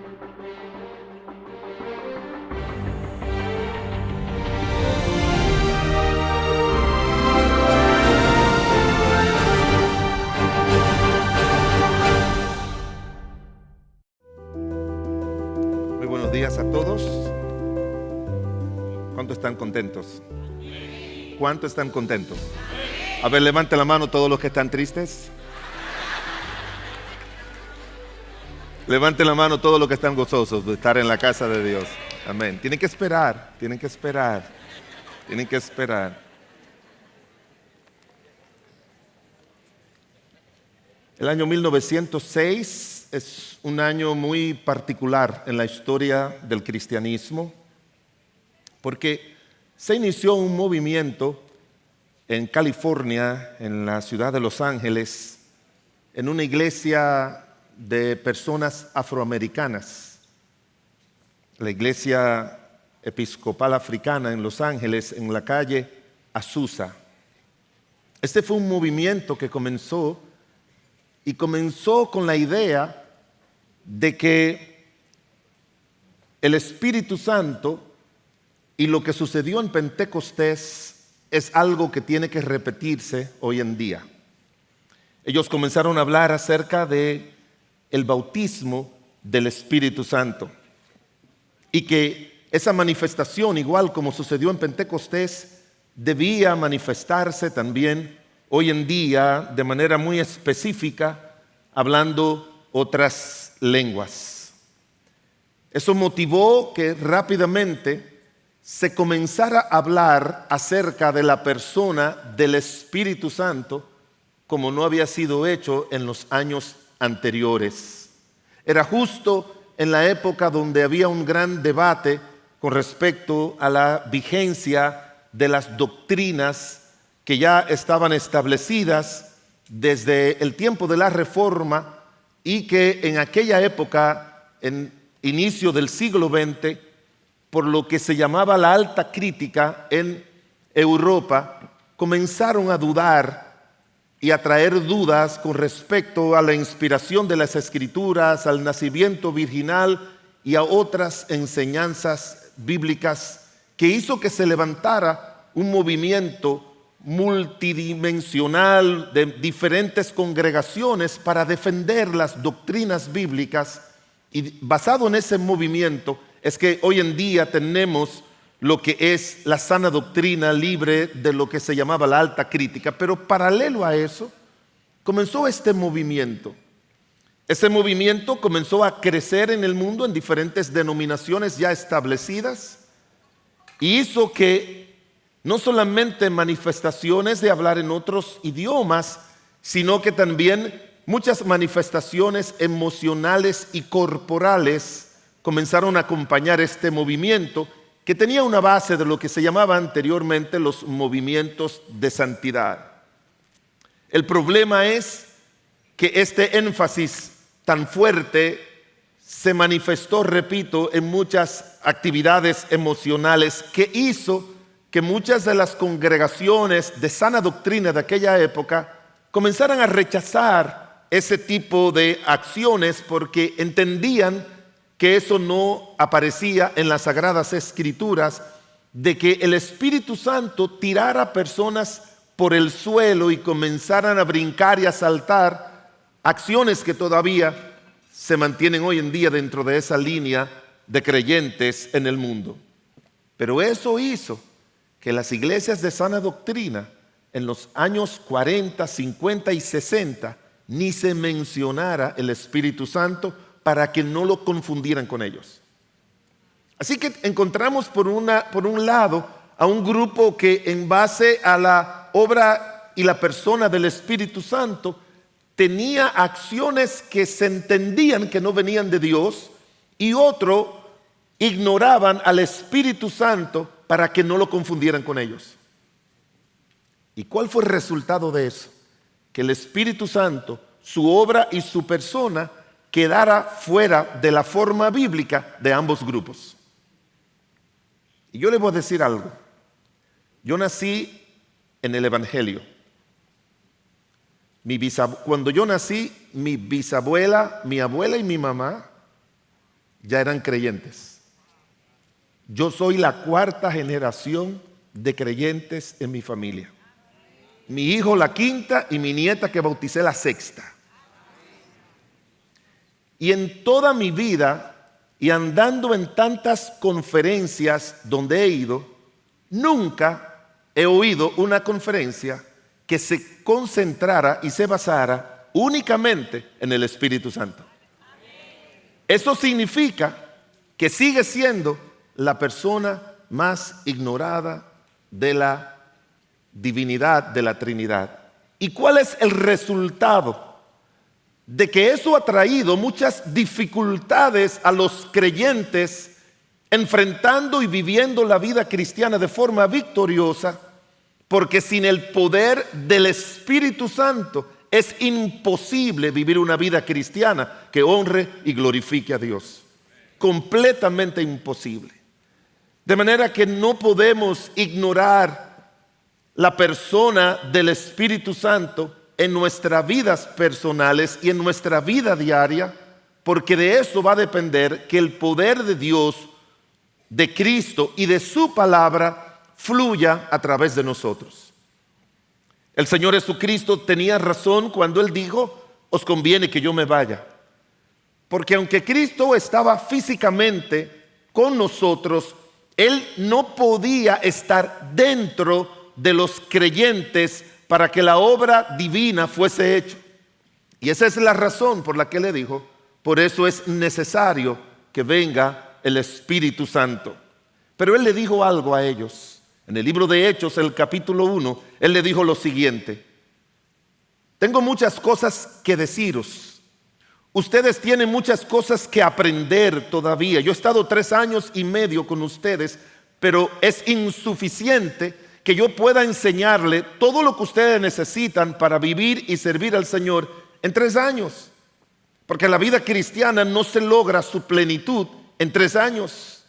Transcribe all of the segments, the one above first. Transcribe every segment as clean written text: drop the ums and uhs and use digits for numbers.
Muy buenos días a todos. ¿Cuántos están contentos? ¿Cuántos están contentos? A ver, levante la mano todos los que están tristes. Levante la mano todos los que están gozosos de estar en la casa de Dios. Amén. Tienen que esperar, tienen que esperar, tienen que esperar. El año 1906 es un año muy particular en la historia del cristianismo, porque se inició un movimiento en California, en la ciudad de Los Ángeles, en una iglesia de personas afroamericanas, la iglesia episcopal africana en Los Ángeles, en la calle Azusa. Este fue un movimiento que comenzó con la idea de que el Espíritu Santo y lo que sucedió en Pentecostés es algo que tiene que repetirse hoy en día. Ellos comenzaron a hablar acerca de el bautismo del Espíritu Santo y que esa manifestación, igual como sucedió en Pentecostés, debía manifestarse también hoy en día de manera muy específica, hablando otras lenguas. Eso motivó que rápidamente se comenzara a hablar acerca de la persona del Espíritu Santo como no había sido hecho en los años anteriores. Era justo en la época donde había un gran debate con respecto a la vigencia de las doctrinas que ya estaban establecidas desde el tiempo de la Reforma y que en aquella época, en inicio del siglo XX, por lo que se llamaba la alta crítica en Europa, comenzaron a dudar y a traer dudas con respecto a la inspiración de las Escrituras, al nacimiento virginal y a otras enseñanzas bíblicas, que hizo que se levantara un movimiento multidimensional de diferentes congregaciones para defender las doctrinas bíblicas, y basado en ese movimiento es que hoy en día tenemos lo que es la sana doctrina libre de lo que se llamaba la alta crítica. Pero paralelo a eso, comenzó este movimiento. Ese movimiento comenzó a crecer en el mundo en diferentes denominaciones ya establecidas y hizo que no solamente manifestaciones de hablar en otros idiomas, sino que también muchas manifestaciones emocionales y corporales comenzaron a acompañar este movimiento que tenía una base de lo que se llamaba anteriormente los movimientos de santidad. El problema es que este énfasis tan fuerte se manifestó, repito, en muchas actividades emocionales que hizo que muchas de las congregaciones de sana doctrina de aquella época comenzaran a rechazar ese tipo de acciones porque entendían que eso no aparecía en las Sagradas Escrituras, de que el Espíritu Santo tirara a personas por el suelo y comenzaran a brincar y a saltar, acciones que todavía se mantienen hoy en día dentro de esa línea de creyentes en el mundo. Pero eso hizo que las iglesias de sana doctrina en los años 40, 50 y 60 ni se mencionara el Espíritu Santo para que no lo confundieran con ellos. Así que encontramos por un lado a un grupo que en base a la obra y la persona del Espíritu Santo tenía acciones que se entendían que no venían de Dios, y otro ignoraban al Espíritu Santo para que no lo confundieran con ellos. ¿Y cuál fue el resultado de eso? Que el Espíritu Santo, su obra y su persona quedara fuera de la forma bíblica de ambos grupos. Y yo le voy a decir algo. Yo nací en el Evangelio. Cuando yo nací, mi bisabuela, mi abuela y mi mamá ya eran creyentes. Yo soy la cuarta generación de creyentes en mi familia. Mi hijo la quinta y mi nieta que bauticé la sexta. Y en toda mi vida y andando en tantas conferencias donde he ido, nunca he oído una conferencia que se concentrara y se basara únicamente en el Espíritu Santo. Eso significa que sigue siendo la persona más ignorada de la divinidad de la Trinidad. ¿Y cuál es el resultado? De que eso ha traído muchas dificultades a los creyentes enfrentando y viviendo la vida cristiana de forma victoriosa, porque sin el poder del Espíritu Santo es imposible vivir una vida cristiana que honre y glorifique a Dios. Completamente imposible. De manera que no podemos ignorar la persona del Espíritu Santo en nuestras vidas personales y en nuestra vida diaria, porque de eso va a depender que el poder de Dios, de Cristo y de su palabra fluya a través de nosotros. El Señor Jesucristo tenía razón cuando Él dijo: os conviene que yo me vaya. Porque aunque Cristo estaba físicamente con nosotros, Él no podía estar dentro de los creyentes para que la obra divina fuese hecha. Y esa es la razón por la que le dijo: por eso es necesario que venga el Espíritu Santo. Pero Él le dijo algo a ellos. En el libro de Hechos, el capítulo 1, Él le dijo lo siguiente: tengo muchas cosas que deciros. Ustedes tienen muchas cosas que aprender todavía. Yo he estado 3 años y medio con ustedes, pero es insuficiente que yo pueda enseñarle todo lo que ustedes necesitan para vivir y servir al Señor en 3 años. Porque la vida cristiana no se logra su plenitud en 3 años.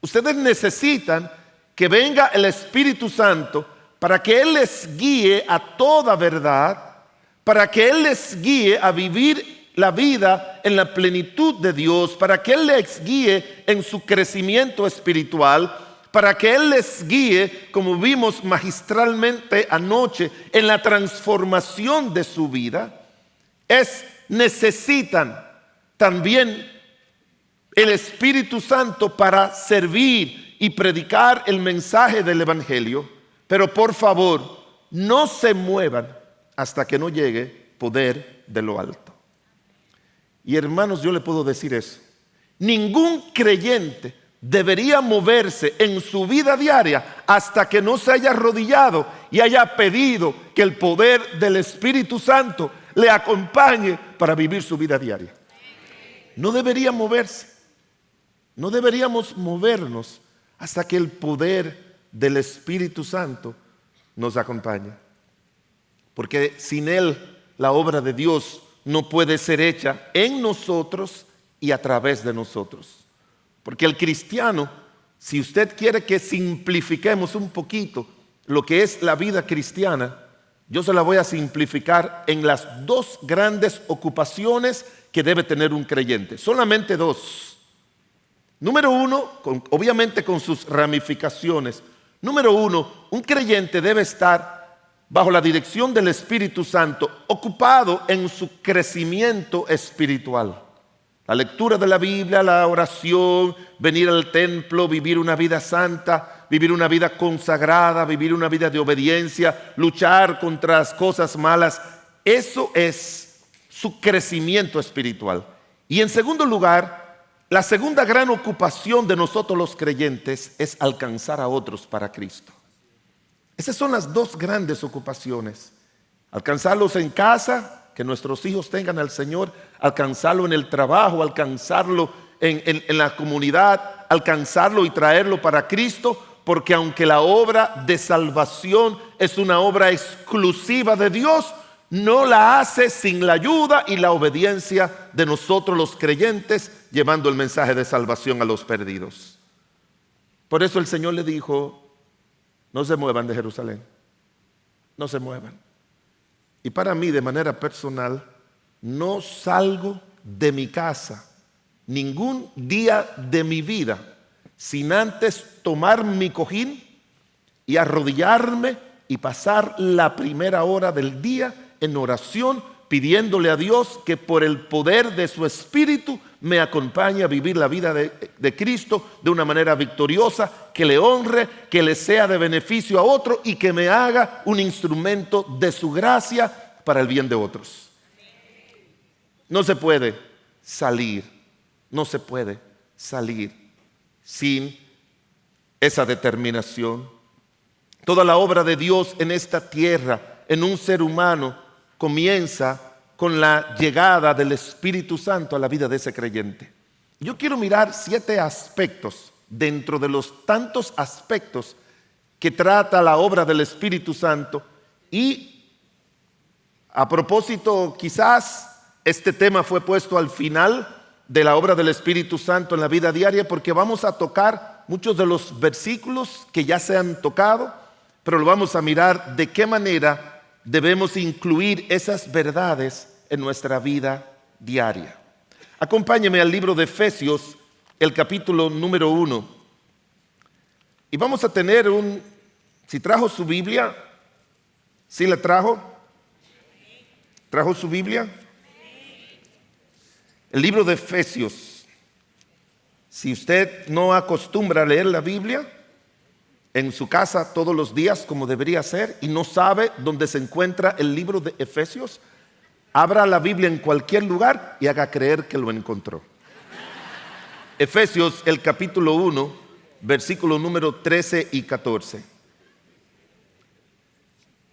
Ustedes necesitan que venga el Espíritu Santo para que Él les guíe a toda verdad, para que Él les guíe a vivir la vida en la plenitud de Dios, para que Él les guíe en su crecimiento espiritual, para que Él les guíe, como vimos magistralmente anoche, en la transformación de su vida. Necesitan también el Espíritu Santo para servir y predicar el mensaje del Evangelio. Pero por favor, no se muevan hasta que no llegue poder de lo alto. Y hermanos, yo le puedo decir eso: ningún creyente debería moverse en su vida diaria hasta que no se haya arrodillado y haya pedido que el poder del Espíritu Santo le acompañe para vivir su vida diaria. No debería moverse. No deberíamos movernos hasta que el poder del Espíritu Santo nos acompañe. Porque sin Él la obra de Dios no puede ser hecha en nosotros y a través de nosotros. Porque el cristiano, si usted quiere que simplifiquemos un poquito lo que es la vida cristiana, yo se la voy a simplificar en las 2 grandes ocupaciones que debe tener un creyente. Solamente 2. Número 1, obviamente con sus ramificaciones. Número 1, un creyente debe estar bajo la dirección del Espíritu Santo, ocupado en su crecimiento espiritual. La lectura de la Biblia, la oración, venir al templo, vivir una vida santa, vivir una vida consagrada, vivir una vida de obediencia, luchar contra las cosas malas. Eso es su crecimiento espiritual. Y en segundo lugar, la segunda gran ocupación de nosotros los creyentes es alcanzar a otros para Cristo. Esas son las 2 grandes ocupaciones: alcanzarlos en casa, que nuestros hijos tengan al Señor; alcanzarlo en el trabajo, alcanzarlo en la comunidad, alcanzarlo y traerlo para Cristo. Porque aunque la obra de salvación es una obra exclusiva de Dios, no la hace sin la ayuda y la obediencia de nosotros los creyentes, llevando el mensaje de salvación a los perdidos. Por eso el Señor le dijo: no se muevan de Jerusalén, no se muevan. Y para mí, de manera personal, no salgo de mi casa ningún día de mi vida sin antes tomar mi cojín y arrodillarme y pasar la primera hora del día en oración, pidiéndole a Dios que por el poder de su Espíritu me acompañe a vivir la vida de Cristo de una manera victoriosa, que le honre, que le sea de beneficio a otro y que me haga un instrumento de su gracia para el bien de otros. No se puede salir sin esa determinación. Toda la obra de Dios en esta tierra, en un ser humano, comienza con la llegada del Espíritu Santo a la vida de ese creyente. Yo quiero mirar 7 aspectos dentro de los tantos aspectos que trata la obra del Espíritu Santo. Y a propósito, quizás este tema fue puesto al final de la obra del Espíritu Santo en la vida diaria, porque vamos a tocar muchos de los versículos que ya se han tocado, pero lo vamos a mirar de qué manera debemos incluir esas verdades en nuestra vida diaria. Acompáñeme al libro de Efesios, el capítulo número 1. Y vamos a tener si trajo su Biblia, ¿sí la trajo? ¿Trajo su Biblia? El libro de Efesios. Si usted no acostumbra a leer la Biblia en su casa todos los días como debería ser y no sabe dónde se encuentra el libro de Efesios, abra la Biblia en cualquier lugar y haga creer que lo encontró. Efesios, el capítulo 1, versículo número 13 y 14.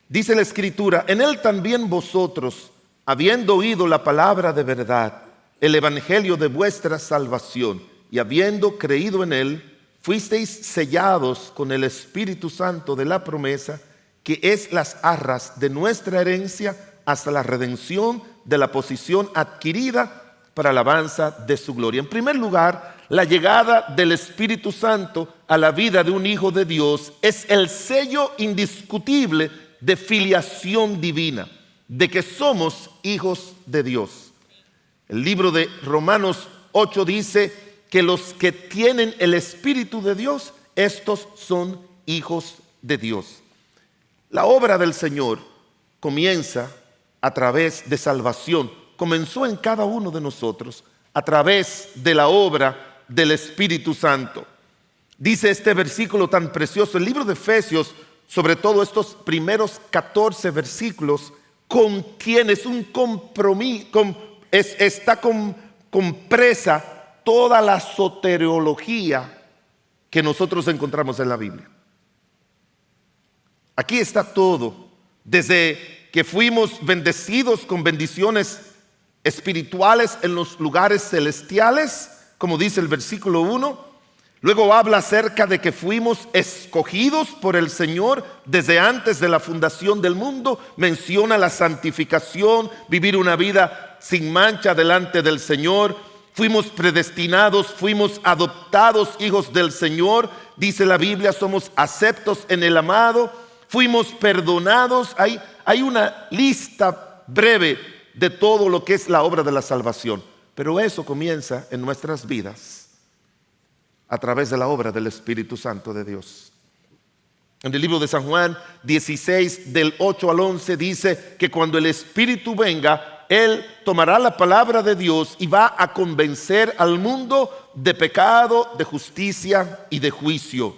Dice la Escritura: en él también vosotros, habiendo oído la palabra de verdad, el evangelio de vuestra salvación, y habiendo creído en él, fuisteis sellados con el Espíritu Santo de la promesa, que es las arras de nuestra herencia hasta la redención de la posesión adquirida para alabanza de su gloria. En primer lugar, la llegada del Espíritu Santo a la vida de un hijo de Dios es el sello indiscutible de filiación divina, de que somos hijos de Dios. El libro de Romanos 8 dice que los que tienen el Espíritu de Dios, estos son hijos de Dios. La obra del Señor comienza a través de salvación. Comenzó en cada uno de nosotros a través de la obra del Espíritu Santo. Dice este versículo tan precioso, el libro de Efesios, sobre todo estos primeros 14 versículos, contiene un compromiso, está compresa toda la soteriología que nosotros encontramos en la Biblia. Aquí está todo, desde que fuimos bendecidos con bendiciones espirituales en los lugares celestiales, como dice el versículo 1. Luego habla acerca de que fuimos escogidos por el Señor desde antes de la fundación del mundo. Menciona la santificación, vivir una vida sin mancha delante del Señor. Fuimos predestinados, fuimos adoptados hijos del Señor. Dice la Biblia, somos aceptos en el amado. Fuimos perdonados. Hay una lista breve de todo lo que es la obra de la salvación. Pero eso comienza en nuestras vidas a través de la obra del Espíritu Santo de Dios. En el libro de San Juan 16, del 8 al 11, dice que cuando el Espíritu venga, Él tomará la palabra de Dios y va a convencer al mundo de pecado, de justicia y de juicio.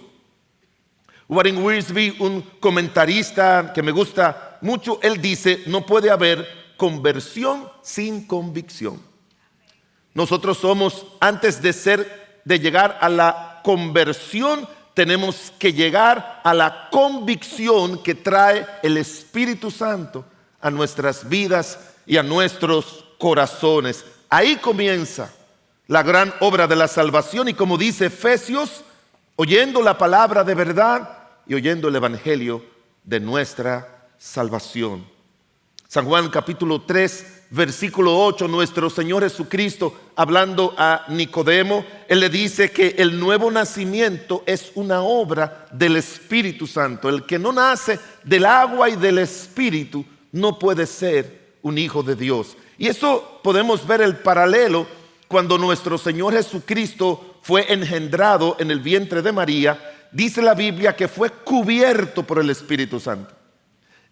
Warren Wiersbe, un comentarista que me gusta mucho, él dice: no puede haber conversión sin convicción. Nosotros somos, antes de llegar a la conversión, tenemos que llegar a la convicción que trae el Espíritu Santo a nuestras vidas y a nuestros corazones. Ahí comienza la gran obra de la salvación, y como dice Efesios, oyendo la palabra de verdad y oyendo el evangelio de nuestra salvación. San Juan capítulo 3, versículo 8, nuestro Señor Jesucristo, hablando a Nicodemo, Él le dice que el nuevo nacimiento es una obra del Espíritu Santo. El que no nace del agua y del Espíritu no puede ser un hijo de Dios. Y eso podemos ver el paralelo cuando nuestro Señor Jesucristo fue engendrado en el vientre de María, dice la Biblia que fue cubierto por el Espíritu Santo.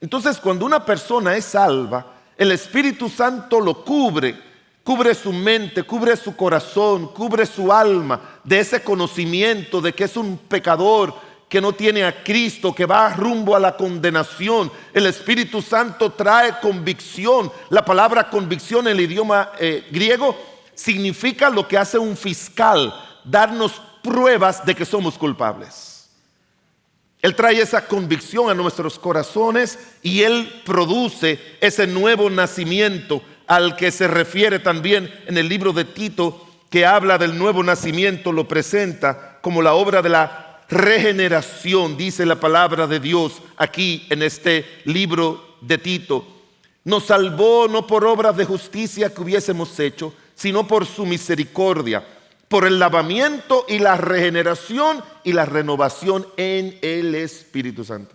Entonces, cuando una persona es salva, el Espíritu Santo lo cubre su mente, cubre su corazón, cubre su alma de ese conocimiento de que es un pecador, que no tiene a Cristo, que va rumbo a la condenación. El Espíritu Santo trae convicción. La palabra convicción en el idioma griego significa lo que hace un fiscal, darnos pruebas de que somos culpables. Él trae esa convicción a nuestros corazones y Él produce ese nuevo nacimiento al que se refiere también en el libro de Tito, que habla del nuevo nacimiento, lo presenta como la obra de la regeneración, dice la palabra de Dios aquí en este libro de Tito. Nos salvó no por obras de justicia que hubiésemos hecho, sino por su misericordia, por el lavamiento y la regeneración y la renovación en el Espíritu Santo.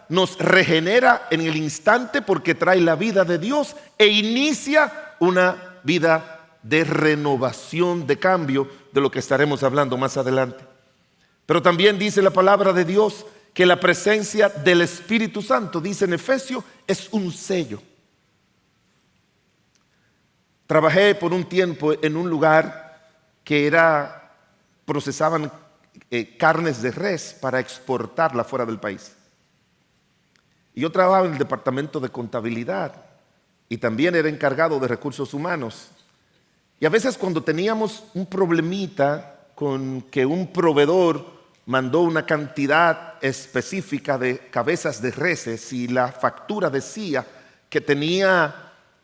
Nos regenera en el instante porque trae la vida de Dios e inicia una vida de renovación, de cambio, de lo que estaremos hablando más adelante. Pero también dice la palabra de Dios que la presencia del Espíritu Santo, dice en Efesios, es un sello. Trabajé por un tiempo en un lugar que procesaban carnes de res para exportarla fuera del país. Y yo trabajaba en el departamento de contabilidad y también era encargado de recursos humanos. Y a veces cuando teníamos un problemita con que un proveedor mandó una cantidad específica de cabezas de reses y la factura decía que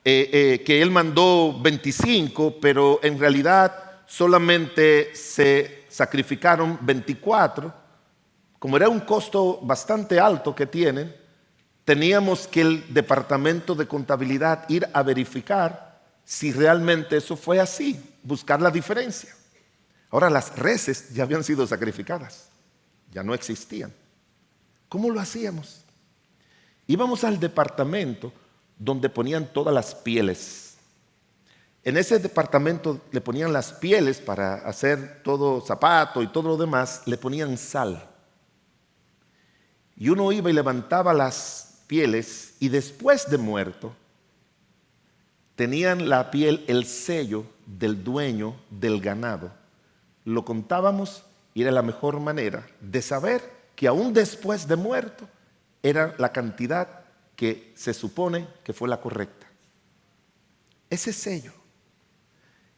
que él mandó 25, pero en realidad solamente se sacrificaron 24, como era un costo bastante alto que tienen, teníamos que el departamento de contabilidad ir a verificar si realmente eso fue así, buscar la diferencia. Ahora las reses ya habían sido sacrificadas, ya no existían. ¿Cómo lo hacíamos? Íbamos al departamento donde ponían todas las pieles. En ese departamento le ponían las pieles para hacer todo zapato y todo lo demás, le ponían sal. Y uno iba y levantaba las pieles y después de muerto tenían la piel el sello del dueño del ganado. Lo contábamos y era la mejor manera de saber que aún después de muerto era la cantidad que se supone que fue la correcta. Ese sello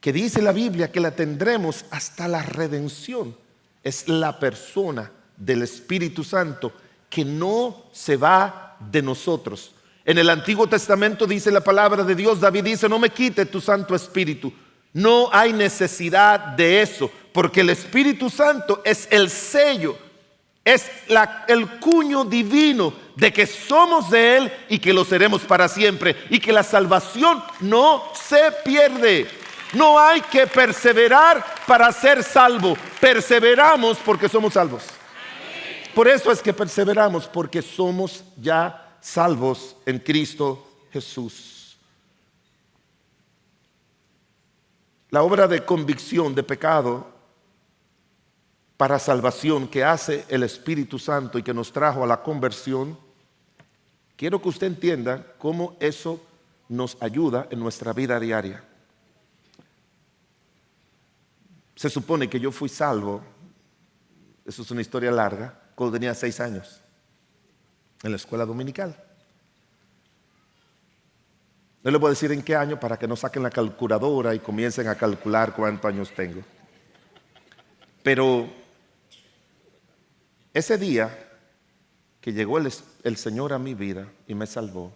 que dice la Biblia que la tendremos hasta la redención es la persona del Espíritu Santo que no se va de nosotros. En el Antiguo Testamento dice la palabra de Dios, David dice, no me quite tu Santo Espíritu. No hay necesidad de eso, porque el Espíritu Santo es el sello, es el cuño divino de que somos de Él y que lo seremos para siempre y que la salvación no se pierde. No hay que perseverar para ser salvo, perseveramos porque somos salvos. Por eso es que perseveramos, porque somos ya salvos en Cristo Jesús. La obra de convicción de pecado para salvación que hace el Espíritu Santo y que nos trajo a la conversión, quiero que usted entienda cómo eso nos ayuda en nuestra vida diaria. Se supone que yo fui salvo, eso es una historia larga, cuando tenía 6 años, en la escuela dominical. No les voy a decir en qué año para que no saquen la calculadora y comiencen a calcular cuántos años tengo. Pero ese día que llegó el Señor a mi vida y me salvó,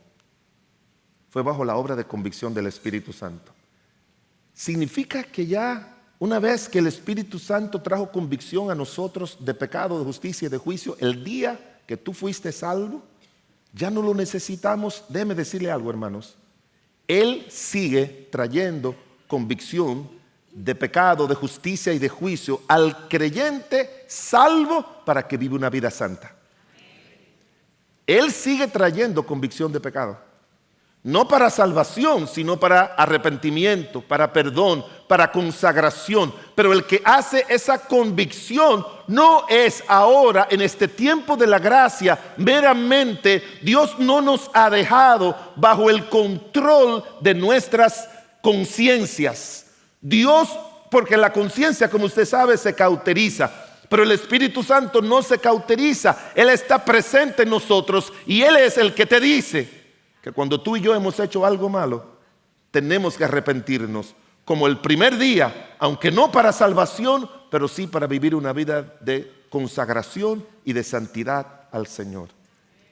fue bajo la obra de convicción del Espíritu Santo. Significa que ya una vez que el Espíritu Santo trajo convicción a nosotros de pecado, de justicia y de juicio, el día que tú fuiste salvo, ya no lo necesitamos. Déjeme decirle algo, hermanos. Él sigue trayendo convicción de pecado, de justicia y de juicio al creyente salvo para que viva una vida santa. Él sigue trayendo convicción de pecado. No para salvación, sino para arrepentimiento, para perdón, para consagración. Pero el que hace esa convicción no es ahora, en este tiempo de la gracia, meramente Dios no nos ha dejado bajo el control de nuestras conciencias. Dios, porque la conciencia, como usted sabe, se cauteriza. Pero el Espíritu Santo no se cauteriza. Él está presente en nosotros y Él es el que te dice que cuando tú y yo hemos hecho algo malo, tenemos que arrepentirnos, como el primer día, aunque no para salvación, pero sí para vivir una vida de consagración y de santidad al Señor.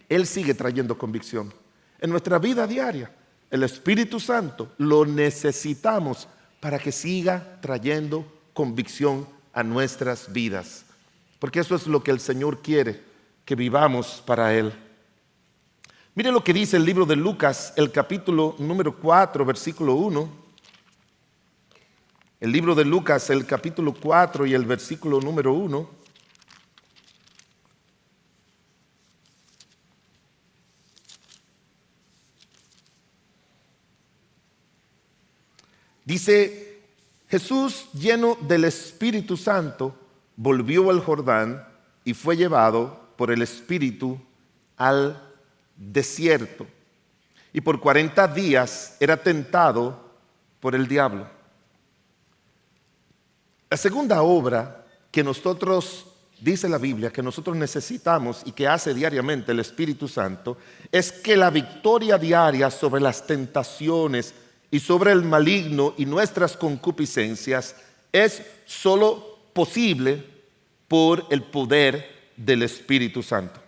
Él sigue trayendo convicción. En nuestra vida diaria, el Espíritu Santo lo necesitamos para que siga trayendo convicción a nuestras vidas. Porque eso es lo que el Señor quiere, que vivamos para Él. Mire lo que dice el libro de Lucas, el capítulo número 4, versículo 1. El libro de Lucas, el capítulo 4 y el versículo número 1. Dice, Jesús, lleno del Espíritu Santo, volvió al Jordán y fue llevado por el Espíritu al desierto. Y por 40 días era tentado por el diablo. La segunda obra que nosotros, dice la Biblia, que nosotros necesitamos y que hace diariamente el Espíritu Santo, es que la victoria diaria sobre las tentaciones y sobre el maligno y nuestras concupiscencias es solo posible por el poder del Espíritu Santo.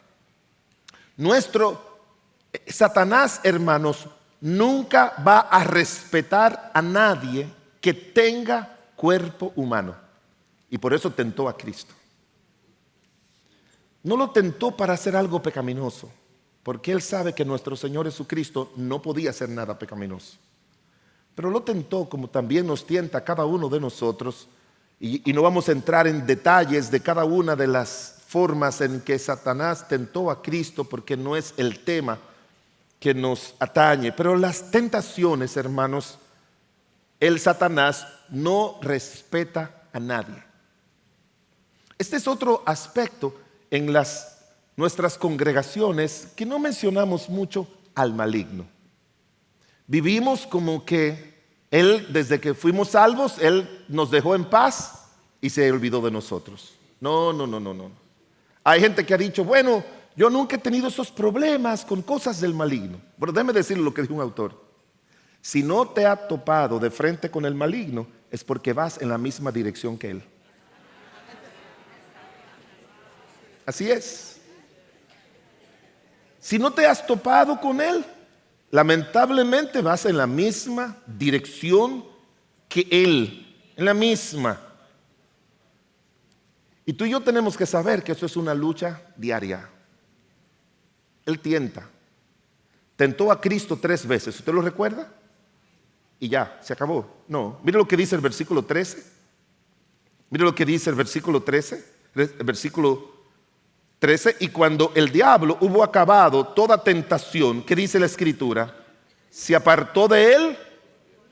Satanás, hermanos, nunca va a respetar a nadie que tenga cuerpo humano. Y por eso tentó a Cristo. No lo tentó para hacer algo pecaminoso, porque Él sabe que nuestro Señor Jesucristo no podía hacer nada pecaminoso. Pero lo tentó como también nos tienta a cada uno de nosotros. Y no vamos a entrar en detalles de cada una de las formas en que Satanás tentó a Cristo, porque no es el tema que nos atañe. Pero las tentaciones, hermanos, el Satanás no respeta a nadie. Este es otro aspecto en nuestras congregaciones que no mencionamos mucho al maligno. Vivimos como que Él, desde que fuimos salvos, Él nos dejó en paz y se olvidó de nosotros. No. Hay gente que ha dicho, bueno, yo nunca he tenido esos problemas con cosas del maligno. Pero déjeme decirle lo que dijo un autor. Si no te ha topado de frente con el maligno, es porque vas en la misma dirección que él. Así es. Si no te has topado con él, lamentablemente vas en la misma dirección que él, en la misma. Y tú y yo tenemos que saber que eso es una lucha diaria. Él tienta. Tentó a Cristo 3 veces, ¿usted lo recuerda? Y ya, se acabó. No, mire lo que dice el versículo 13. Mire lo que dice el versículo 13. El versículo 13. Y cuando el diablo hubo acabado toda tentación, ¿qué dice la Escritura? Se apartó de él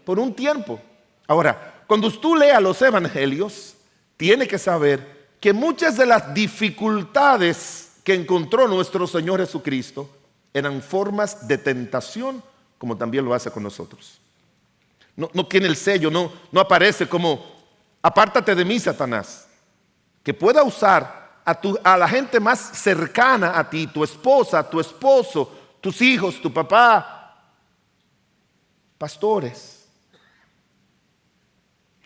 por un tiempo. Ahora, cuando tú lea los evangelios, tiene que saber que muchas de las dificultades que encontró nuestro Señor Jesucristo eran formas de tentación, como también lo hace con nosotros. No tiene el sello, no aparece como, apártate de mí, Satanás. Que pueda usar a la gente más cercana a ti, tu esposa, tu esposo, tus hijos, tu papá, pastores.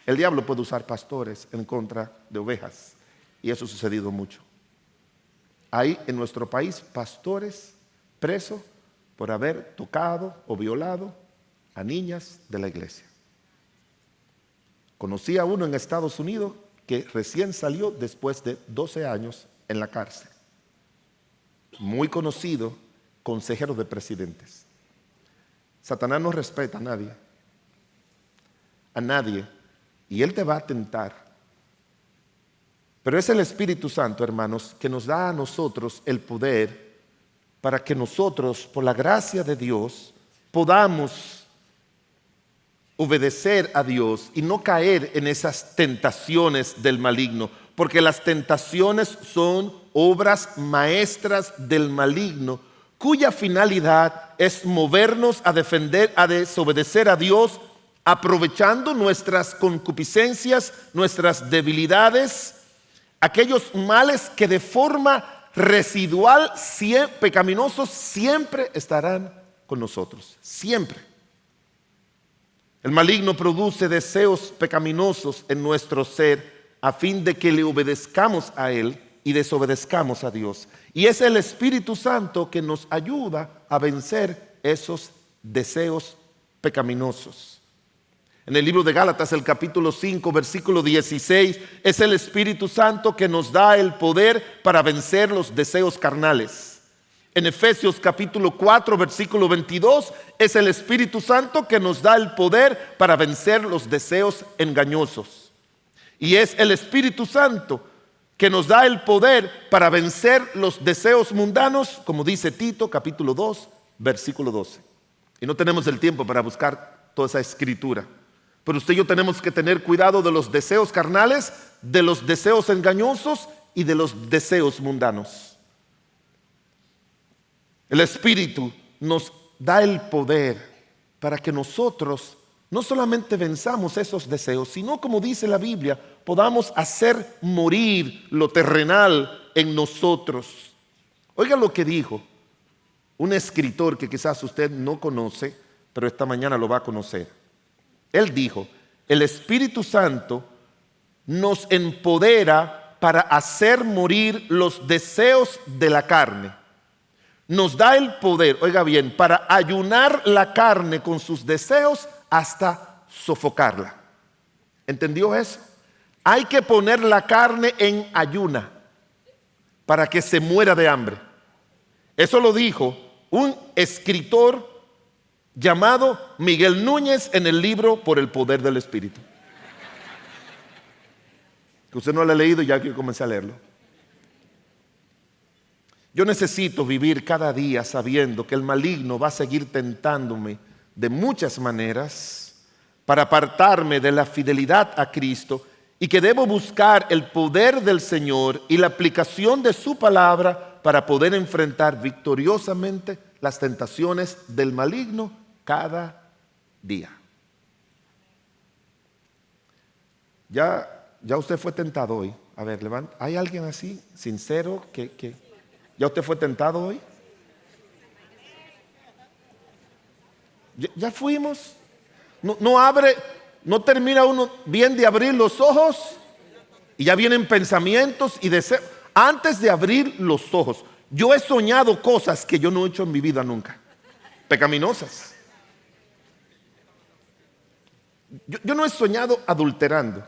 El diablo puede usar pastores en contra de ovejas, y eso ha sucedido mucho. Hay en nuestro país pastores presos por haber tocado o violado a niñas de la iglesia. Conocí a uno en Estados Unidos que recién salió después de 12 años en la cárcel. Muy conocido, consejero de presidentes. Satanás no respeta a nadie. A nadie. Y él te va a tentar. Pero es el Espíritu Santo, hermanos, que nos da a nosotros el poder para que nosotros, por la gracia de Dios, podamos obedecer a Dios y no caer en esas tentaciones del maligno, porque las tentaciones son obras maestras del maligno, cuya finalidad es movernos a desobedecer a Dios, aprovechando nuestras concupiscencias, nuestras debilidades, aquellos males que de forma residual, pecaminosos, siempre estarán con nosotros, siempre. El maligno produce deseos pecaminosos en nuestro ser a fin de que le obedezcamos a Él y desobedezcamos a Dios. Y es el Espíritu Santo que nos ayuda a vencer esos deseos pecaminosos. En el libro de Gálatas, el capítulo 5, versículo 16, es el Espíritu Santo que nos da el poder para vencer los deseos carnales. En Efesios capítulo 4, versículo 22, es el Espíritu Santo que nos da el poder para vencer los deseos engañosos. Y es el Espíritu Santo que nos da el poder para vencer los deseos mundanos, como dice Tito capítulo 2, versículo 12. Y no tenemos el tiempo para buscar toda esa escritura. Pero usted y yo tenemos que tener cuidado de los deseos carnales, de los deseos engañosos y de los deseos mundanos. El Espíritu nos da el poder para que nosotros no solamente venzamos esos deseos, sino, como dice la Biblia, podamos hacer morir lo terrenal en nosotros. Oiga lo que dijo un escritor que quizás usted no conoce, pero esta mañana lo va a conocer. Él dijo: el Espíritu Santo nos empodera para hacer morir los deseos de la carne. Nos da el poder, oiga bien, para ayunar la carne con sus deseos hasta sofocarla. ¿Entendió eso? Hay que poner la carne en ayuna para que se muera de hambre. Eso lo dijo un escritor llamado Miguel Núñez en el libro Por el Poder del Espíritu. Que usted no lo ha leído y ya quiero comenzar a leerlo. Yo necesito vivir cada día sabiendo que el maligno va a seguir tentándome de muchas maneras para apartarme de la fidelidad a Cristo, y que debo buscar el poder del Señor y la aplicación de su palabra para poder enfrentar victoriosamente las tentaciones del maligno cada día. Ya usted fue tentado hoy. A ver, levanta. ¿Hay alguien así, sincero, que ya usted fue tentado hoy? Ya fuimos. No termina uno bien de abrir los ojos y ya vienen pensamientos y deseos. Antes de abrir los ojos, yo he soñado cosas que yo no he hecho en mi vida nunca, pecaminosas. Yo no he soñado adulterando,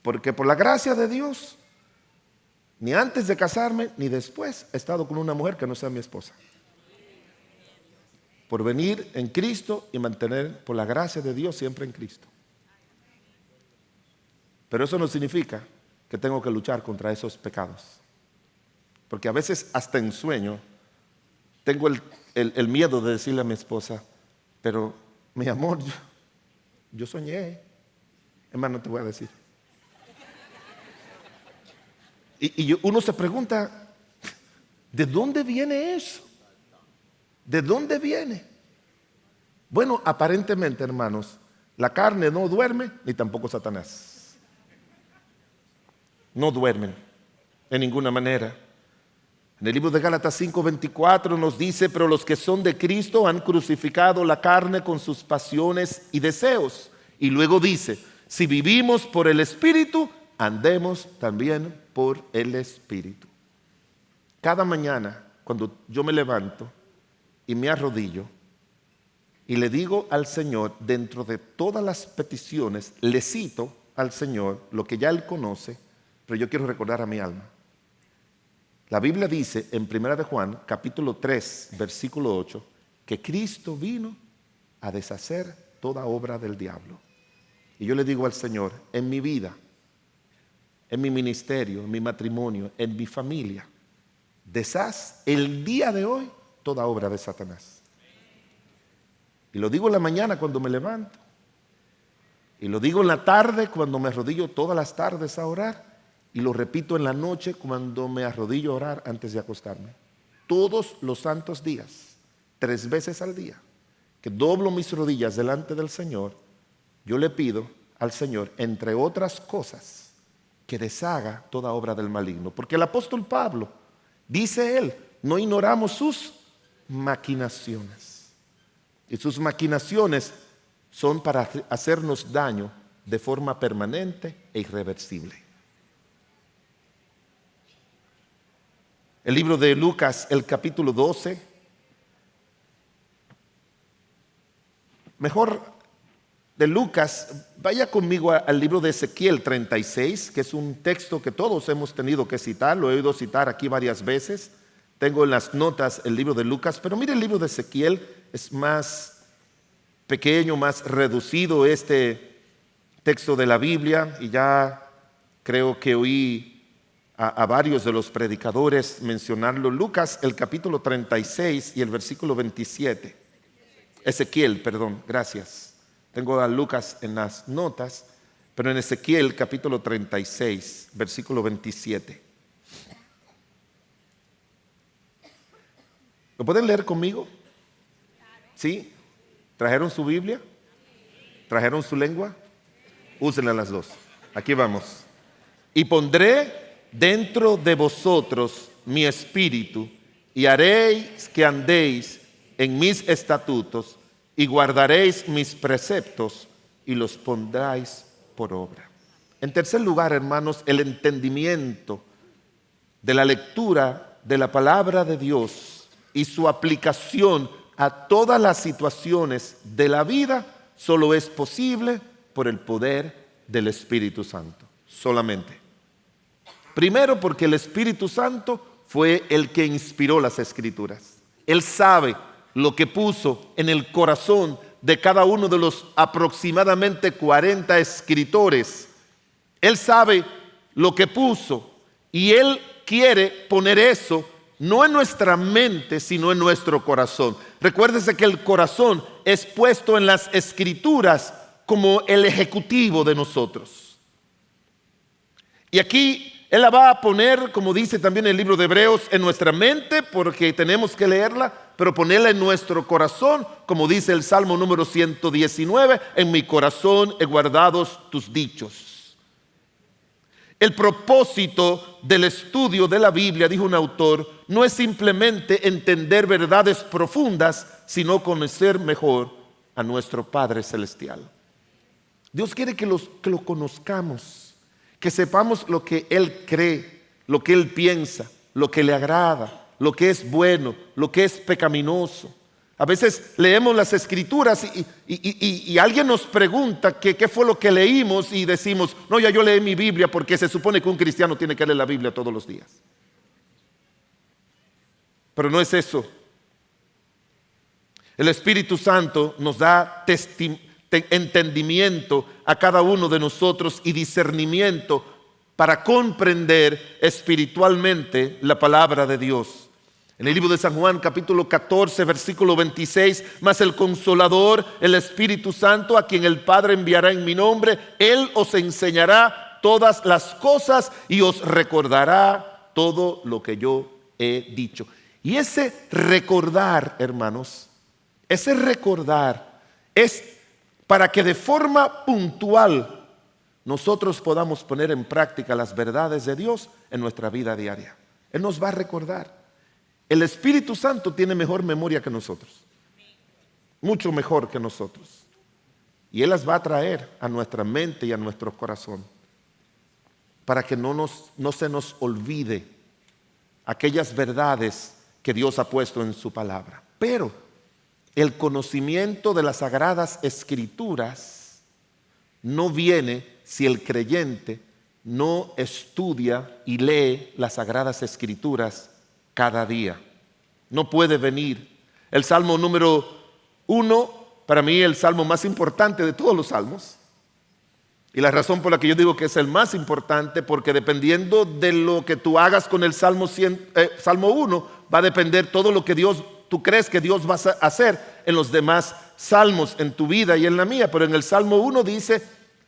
porque por la gracia de Dios, ni antes de casarme ni después he estado con una mujer que no sea mi esposa. Por venir en Cristo y mantener por la gracia de Dios siempre en Cristo. Pero eso no significa que tengo que luchar contra esos pecados, porque a veces hasta en sueño tengo el miedo de decirle a mi esposa: pero mi amor, yo soñé. Hermano, te voy a decir. Uno se pregunta: ¿de dónde viene eso? ¿De dónde viene? Bueno, aparentemente, hermanos, la carne no duerme, ni tampoco Satanás. No duermen en ninguna manera. En el libro de Gálatas 5:24 nos dice: pero los que son de Cristo han crucificado la carne con sus pasiones y deseos. Y luego dice: si vivimos por el Espíritu, andemos también por el Espíritu. Cada mañana, cuando yo me levanto y me arrodillo y le digo al Señor, dentro de todas las peticiones, le cito al Señor lo que ya Él conoce, pero yo quiero recordar a mi alma. La Biblia dice en 1 de Juan, capítulo 3, versículo 8, que Cristo vino a deshacer toda obra del diablo. Y yo le digo al Señor: en mi vida, en mi ministerio, en mi matrimonio, en mi familia, deshaz el día de hoy toda obra de Satanás. Y lo digo en la mañana cuando me levanto. Y lo digo en la tarde cuando me arrodillo todas las tardes a orar. Y lo repito en la noche cuando me arrodillo a orar antes de acostarme. Todos los santos días, 3 veces al día, que doblo mis rodillas delante del Señor, yo le pido al Señor, entre otras cosas, que deshaga toda obra del maligno. Porque el apóstol Pablo, dice él, no ignoramos sus maquinaciones. Y sus maquinaciones son para hacernos daño de forma permanente e irreversible. El libro de Lucas, el capítulo 12. Mejor de Lucas, vaya conmigo al libro de Ezequiel 36, que es un texto que todos hemos tenido que citar, lo he oído citar aquí varias veces. Tengo en las notas el libro de Lucas, pero mire el libro de Ezequiel, es más pequeño, más reducido este texto de la Biblia, y ya creo que oí a varios de los predicadores mencionarlo. Lucas, el capítulo 36 y el versículo 27. Ezequiel, perdón, gracias. Tengo a Lucas en las notas, pero en Ezequiel capítulo 36, versículo 27. ¿Lo pueden leer conmigo? ¿Sí? ¿Trajeron su Biblia? ¿Trajeron su lengua? Úsenla las dos. Aquí vamos. Y pondré dentro de vosotros mi espíritu, y haréis que andéis en mis estatutos, y guardaréis mis preceptos, y los pondréis por obra. En tercer lugar, hermanos, el entendimiento de la lectura de la palabra de Dios y su aplicación a todas las situaciones de la vida solo es posible por el poder del Espíritu Santo, solamente. Primero, porque el Espíritu Santo fue el que inspiró las Escrituras. Él sabe lo que puso en el corazón de cada uno de los aproximadamente 40 escritores. Él sabe lo que puso, y Él quiere poner eso no en nuestra mente, sino en nuestro corazón. Recuérdese que el corazón es puesto en las Escrituras como el ejecutivo de nosotros. Y aquí Él la va a poner, como dice también el libro de Hebreos, en nuestra mente, porque tenemos que leerla, pero ponerla en nuestro corazón, como dice el Salmo número 119, en mi corazón he guardado tus dichos. El propósito del estudio de la Biblia, dijo un autor, no es simplemente entender verdades profundas, sino conocer mejor a nuestro Padre Celestial. Dios quiere que lo conozcamos, que sepamos lo que Él cree, lo que Él piensa, lo que le agrada, lo que es bueno, lo que es pecaminoso. A veces leemos las Escrituras y alguien nos pregunta qué fue lo que leímos, y decimos, no, ya yo leí mi Biblia, porque se supone que un cristiano tiene que leer la Biblia todos los días. Pero no es eso. El Espíritu Santo nos da entendimiento a cada uno de nosotros y discernimiento para comprender espiritualmente la palabra de Dios. En el libro de San Juan, capítulo 14, versículo 26, mas el Consolador, el Espíritu Santo, a quien el Padre enviará en mi nombre, Él os enseñará todas las cosas y os recordará todo lo que yo he dicho. Y ese recordar, hermanos, ese recordar es para que de forma puntual nosotros podamos poner en práctica las verdades de Dios en nuestra vida diaria. Él nos va a recordar. El Espíritu Santo tiene mejor memoria que nosotros, mucho mejor que nosotros, y Él las va a traer a nuestra mente y a nuestro corazón para que no se nos olvide aquellas verdades que Dios ha puesto en su palabra. Pero el conocimiento de las Sagradas Escrituras no viene si el creyente no estudia y lee las Sagradas Escrituras cada día. No puede venir. El Salmo número 1, para mí el salmo más importante de todos los salmos. Y la razón por la que yo digo que es el más importante, porque dependiendo de lo que tú hagas con el Salmo 1, va a depender todo lo que tú crees que Dios va a hacer en los demás salmos en tu vida y en la mía, pero en el Salmo 1 dice,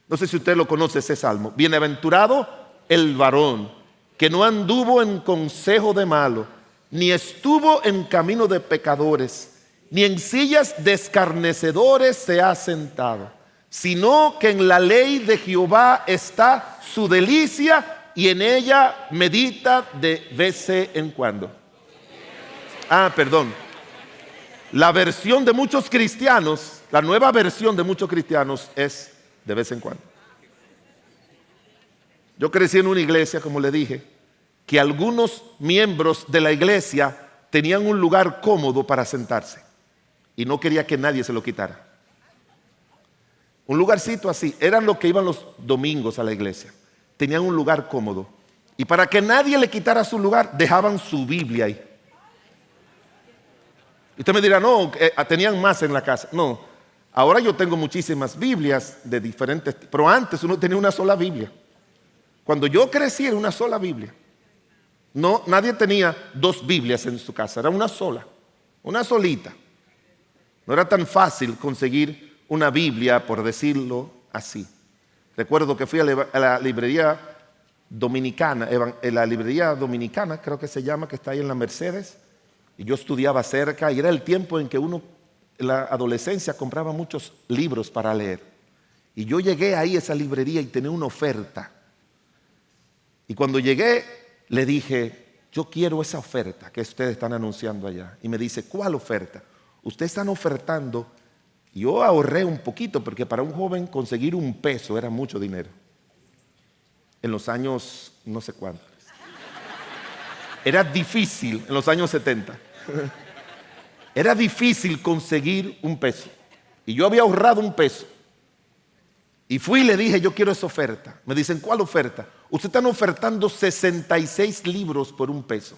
no sé si usted lo conoce ese salmo: bienaventurado el varón que no anduvo en consejo de malo, ni estuvo en camino de pecadores, ni en sillas de escarnecedores se ha sentado, sino que en la ley de Jehová está su delicia, y en ella medita de vez en cuando. Perdón. La versión de muchos cristianos, la nueva versión de muchos cristianos es de vez en cuando. Yo crecí en una iglesia, como le dije, que algunos miembros de la iglesia tenían un lugar cómodo para sentarse y no quería que nadie se lo quitara. Un lugarcito así, eran los que iban los domingos a la iglesia. Tenían un lugar cómodo y para que nadie le quitara su lugar, dejaban su Biblia ahí. Y usted me dirá, no, tenían más en la casa. No, ahora yo tengo muchísimas Biblias de diferentes, pero antes uno tenía una sola Biblia. Cuando yo crecí era una sola Biblia. No, nadie tenía dos Biblias en su casa, era una sola, una solita. No era tan fácil conseguir una Biblia, por decirlo así. Recuerdo que fui a la librería dominicana, la librería dominicana creo que se llama, que está ahí en la Mercedes, y yo estudiaba cerca, y era el tiempo en que uno en la adolescencia compraba muchos libros para leer. Y yo llegué ahí a esa librería y tenía una oferta. Y cuando llegué, le dije, yo quiero esa oferta que ustedes están anunciando allá. Y me dice, ¿cuál oferta? Ustedes están ofertando. Yo ahorré un poquito porque para un joven conseguir $1 era mucho dinero. En los años no sé cuántos. Era difícil en los años 70. Era difícil conseguir $1. Y yo había ahorrado $1. Y fui y le dije, yo quiero esa oferta. Me dicen, ¿cuál oferta? Ustedes están ofertando 66 libros por $1.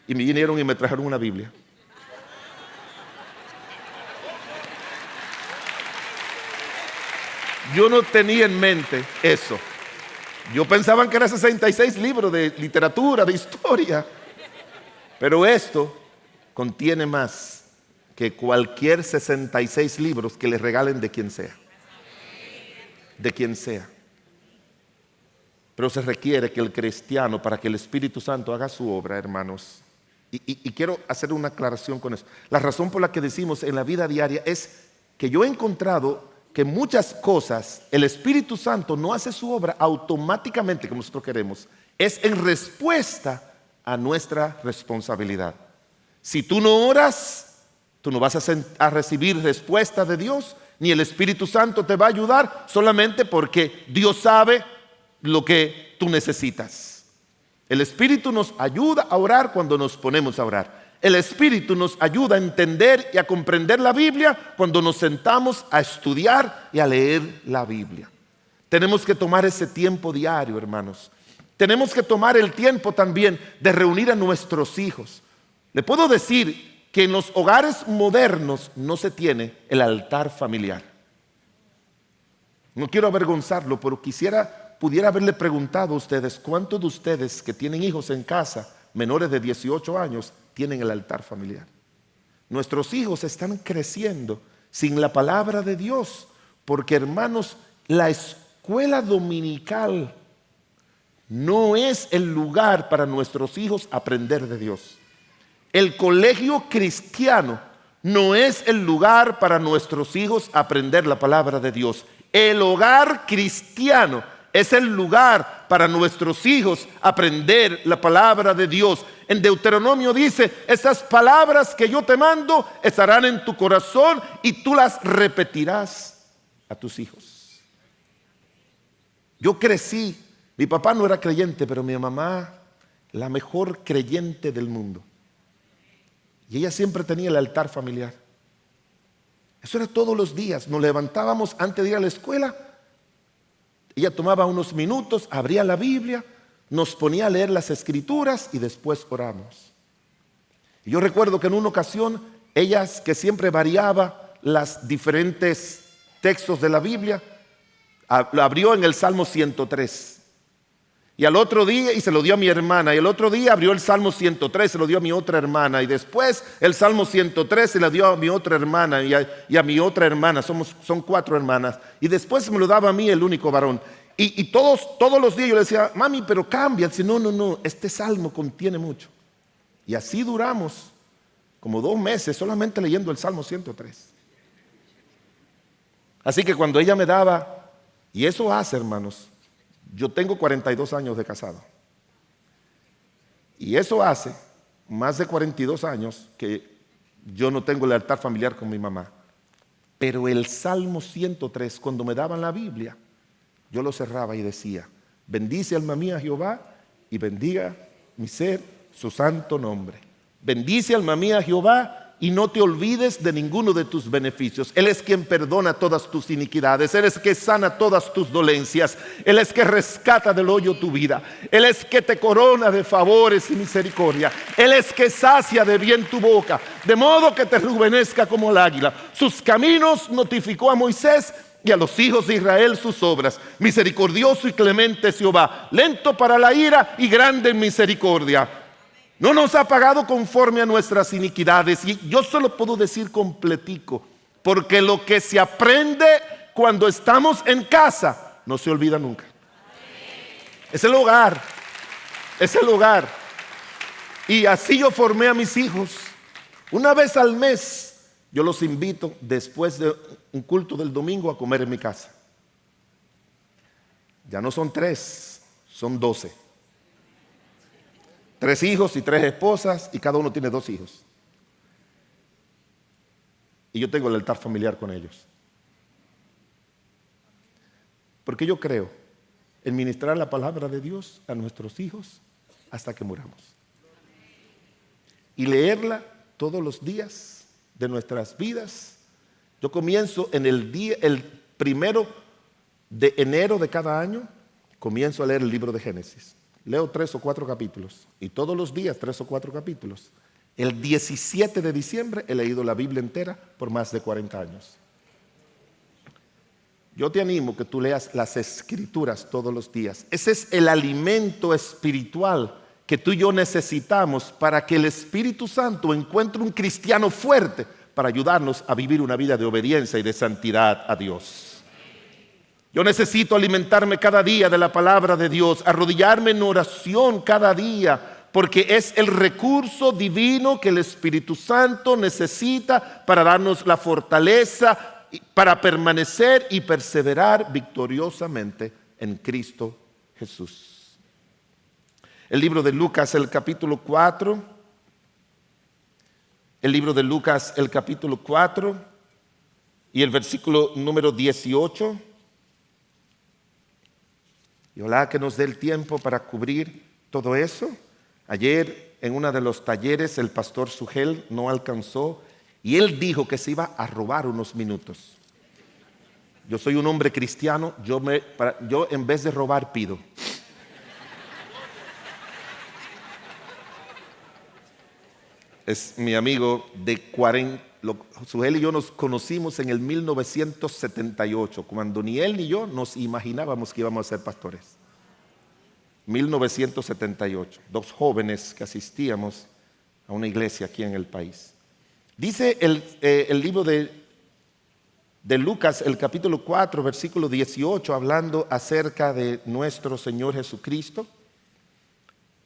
Y me vinieron y me trajeron una Biblia. Yo no tenía en mente eso. Yo pensaba que eran 66 libros de literatura, de historia. Pero esto contiene más que cualquier 66 libros que le regalen de quien sea. De quien sea. Pero se requiere que el cristiano, para que el Espíritu Santo haga su obra, hermanos. Y quiero hacer una aclaración con eso. La razón por la que decimos en la vida diaria es que yo he encontrado que muchas cosas, el Espíritu Santo no hace su obra automáticamente como nosotros queremos. Es en respuesta a nuestra responsabilidad. Si tú no oras, tú no vas a recibir respuesta de Dios, ni el Espíritu Santo te va a ayudar, solamente porque Dios sabe lo que tú necesitas. El Espíritu nos ayuda a orar cuando nos ponemos a orar. El Espíritu nos ayuda a entender y a comprender la Biblia cuando nos sentamos a estudiar y a leer la Biblia. Tenemos que tomar ese tiempo diario, hermanos. Tenemos que tomar el tiempo también de reunir a nuestros hijos. Le puedo decir que en los hogares modernos no se tiene el altar familiar. No quiero avergonzarlo, pero pudiera haberle preguntado a ustedes, ¿cuántos de ustedes que tienen hijos en casa, menores de 18 años, tienen el altar familiar? Nuestros hijos están creciendo sin la palabra de Dios, porque, hermanos, la escuela dominical no es el lugar para nuestros hijos aprender de Dios. El colegio cristiano no es el lugar para nuestros hijos aprender la palabra de Dios. El hogar cristiano es el lugar para nuestros hijos aprender la palabra de Dios. En Deuteronomio dice, esas palabras que yo te mando estarán en tu corazón y tú las repetirás a tus hijos. Yo crecí, mi papá no era creyente, pero mi mamá, la mejor creyente del mundo. Y ella siempre tenía el altar familiar. Eso era todos los días. Nos levantábamos antes de ir a la escuela. Ella tomaba unos minutos, abría la Biblia, nos ponía a leer las Escrituras y después oramos. Y yo recuerdo que en una ocasión, ella, que siempre variaba los diferentes textos de la Biblia, la abrió en el Salmo 103. Y al otro día, y se lo dio a mi hermana. Y el otro día abrió el Salmo 103, se lo dio a mi otra hermana. Y después el Salmo 103 se lo dio a mi otra hermana y a mi otra hermana. Son 4 hermanas. Y después me lo daba a mí, el único varón. Y todos los días yo le decía, mami, pero cambia. Dice, no, este salmo contiene mucho. Y así duramos como 2 meses solamente leyendo el Salmo 103. Así que cuando ella me daba, y eso hace, hermanos, yo tengo 42 años de casado. Y eso hace más de 42 años que yo no tengo el altar familiar con mi mamá. Pero el Salmo 103, cuando me daban la Biblia, yo lo cerraba y decía, bendice alma mía Jehová y bendiga mi ser su santo nombre. Bendice alma mía Jehová y no te olvides de ninguno de tus beneficios. Él es quien perdona todas tus iniquidades. Él es que sana todas tus dolencias. Él es que rescata del hoyo tu vida. Él es que te corona de favores y misericordia. Él es que sacia de bien tu boca, de modo que te rejuvenezca como el águila. Sus caminos notificó a Moisés y a los hijos de Israel sus obras. Misericordioso y clemente es Jehová, lento para la ira y grande en misericordia. No nos ha pagado conforme a nuestras iniquidades. Y yo solo puedo decir completico, porque lo que se aprende cuando estamos en casa no se olvida nunca. Es el hogar, es el hogar. Y así yo formé a mis hijos. Una vez al mes yo los invito después de un culto del domingo a comer en mi casa. Ya no son 3, son 12. 3 hijos y 3 esposas y cada uno tiene 2 hijos. Y yo tengo el altar familiar con ellos. Porque yo creo en ministrar la palabra de Dios a nuestros hijos hasta que muramos. Y leerla todos los días de nuestras vidas. Yo comienzo en el 1 de enero de cada año, comienzo a leer el libro de Génesis. Leo 3 o 4 capítulos y todos los días 3 o 4 capítulos. El 17 de diciembre he leído la Biblia entera por más de 40 años. Yo te animo que tú leas las Escrituras todos los días. Ese es el alimento espiritual que tú y yo necesitamos para que el Espíritu Santo encuentre un cristiano fuerte para ayudarnos a vivir una vida de obediencia y de santidad a Dios. Yo necesito alimentarme cada día de la palabra de Dios, arrodillarme en oración cada día, porque es el recurso divino que el Espíritu Santo necesita para darnos la fortaleza, para permanecer y perseverar victoriosamente en Cristo Jesús. El libro de Lucas, el capítulo 4. El libro de Lucas, el capítulo 4 y el versículo número 18. Y ojalá que nos dé el tiempo para cubrir todo eso. Ayer en uno de los talleres el pastor Sugel no alcanzó y él dijo que se iba a robar unos minutos. Yo soy un hombre cristiano, yo en vez de robar pido. Es mi amigo de 40. Sugel y yo nos conocimos en el 1978, cuando ni él ni yo nos imaginábamos que íbamos a ser pastores. 1978, 2 jóvenes que asistíamos a una iglesia aquí en el país. Dice el libro de Lucas, el capítulo 4, versículo 18, hablando acerca de nuestro Señor Jesucristo.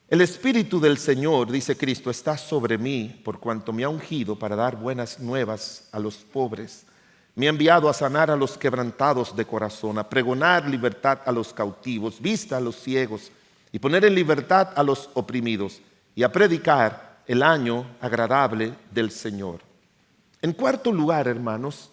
El Espíritu del Señor, dice Cristo, está sobre mí por cuanto me ha ungido para dar buenas nuevas a los pobres. Me ha enviado a sanar a los quebrantados de corazón, a pregonar libertad a los cautivos, vista a los ciegos y poner en libertad a los oprimidos y a predicar el año agradable del Señor. En cuarto lugar, hermanos,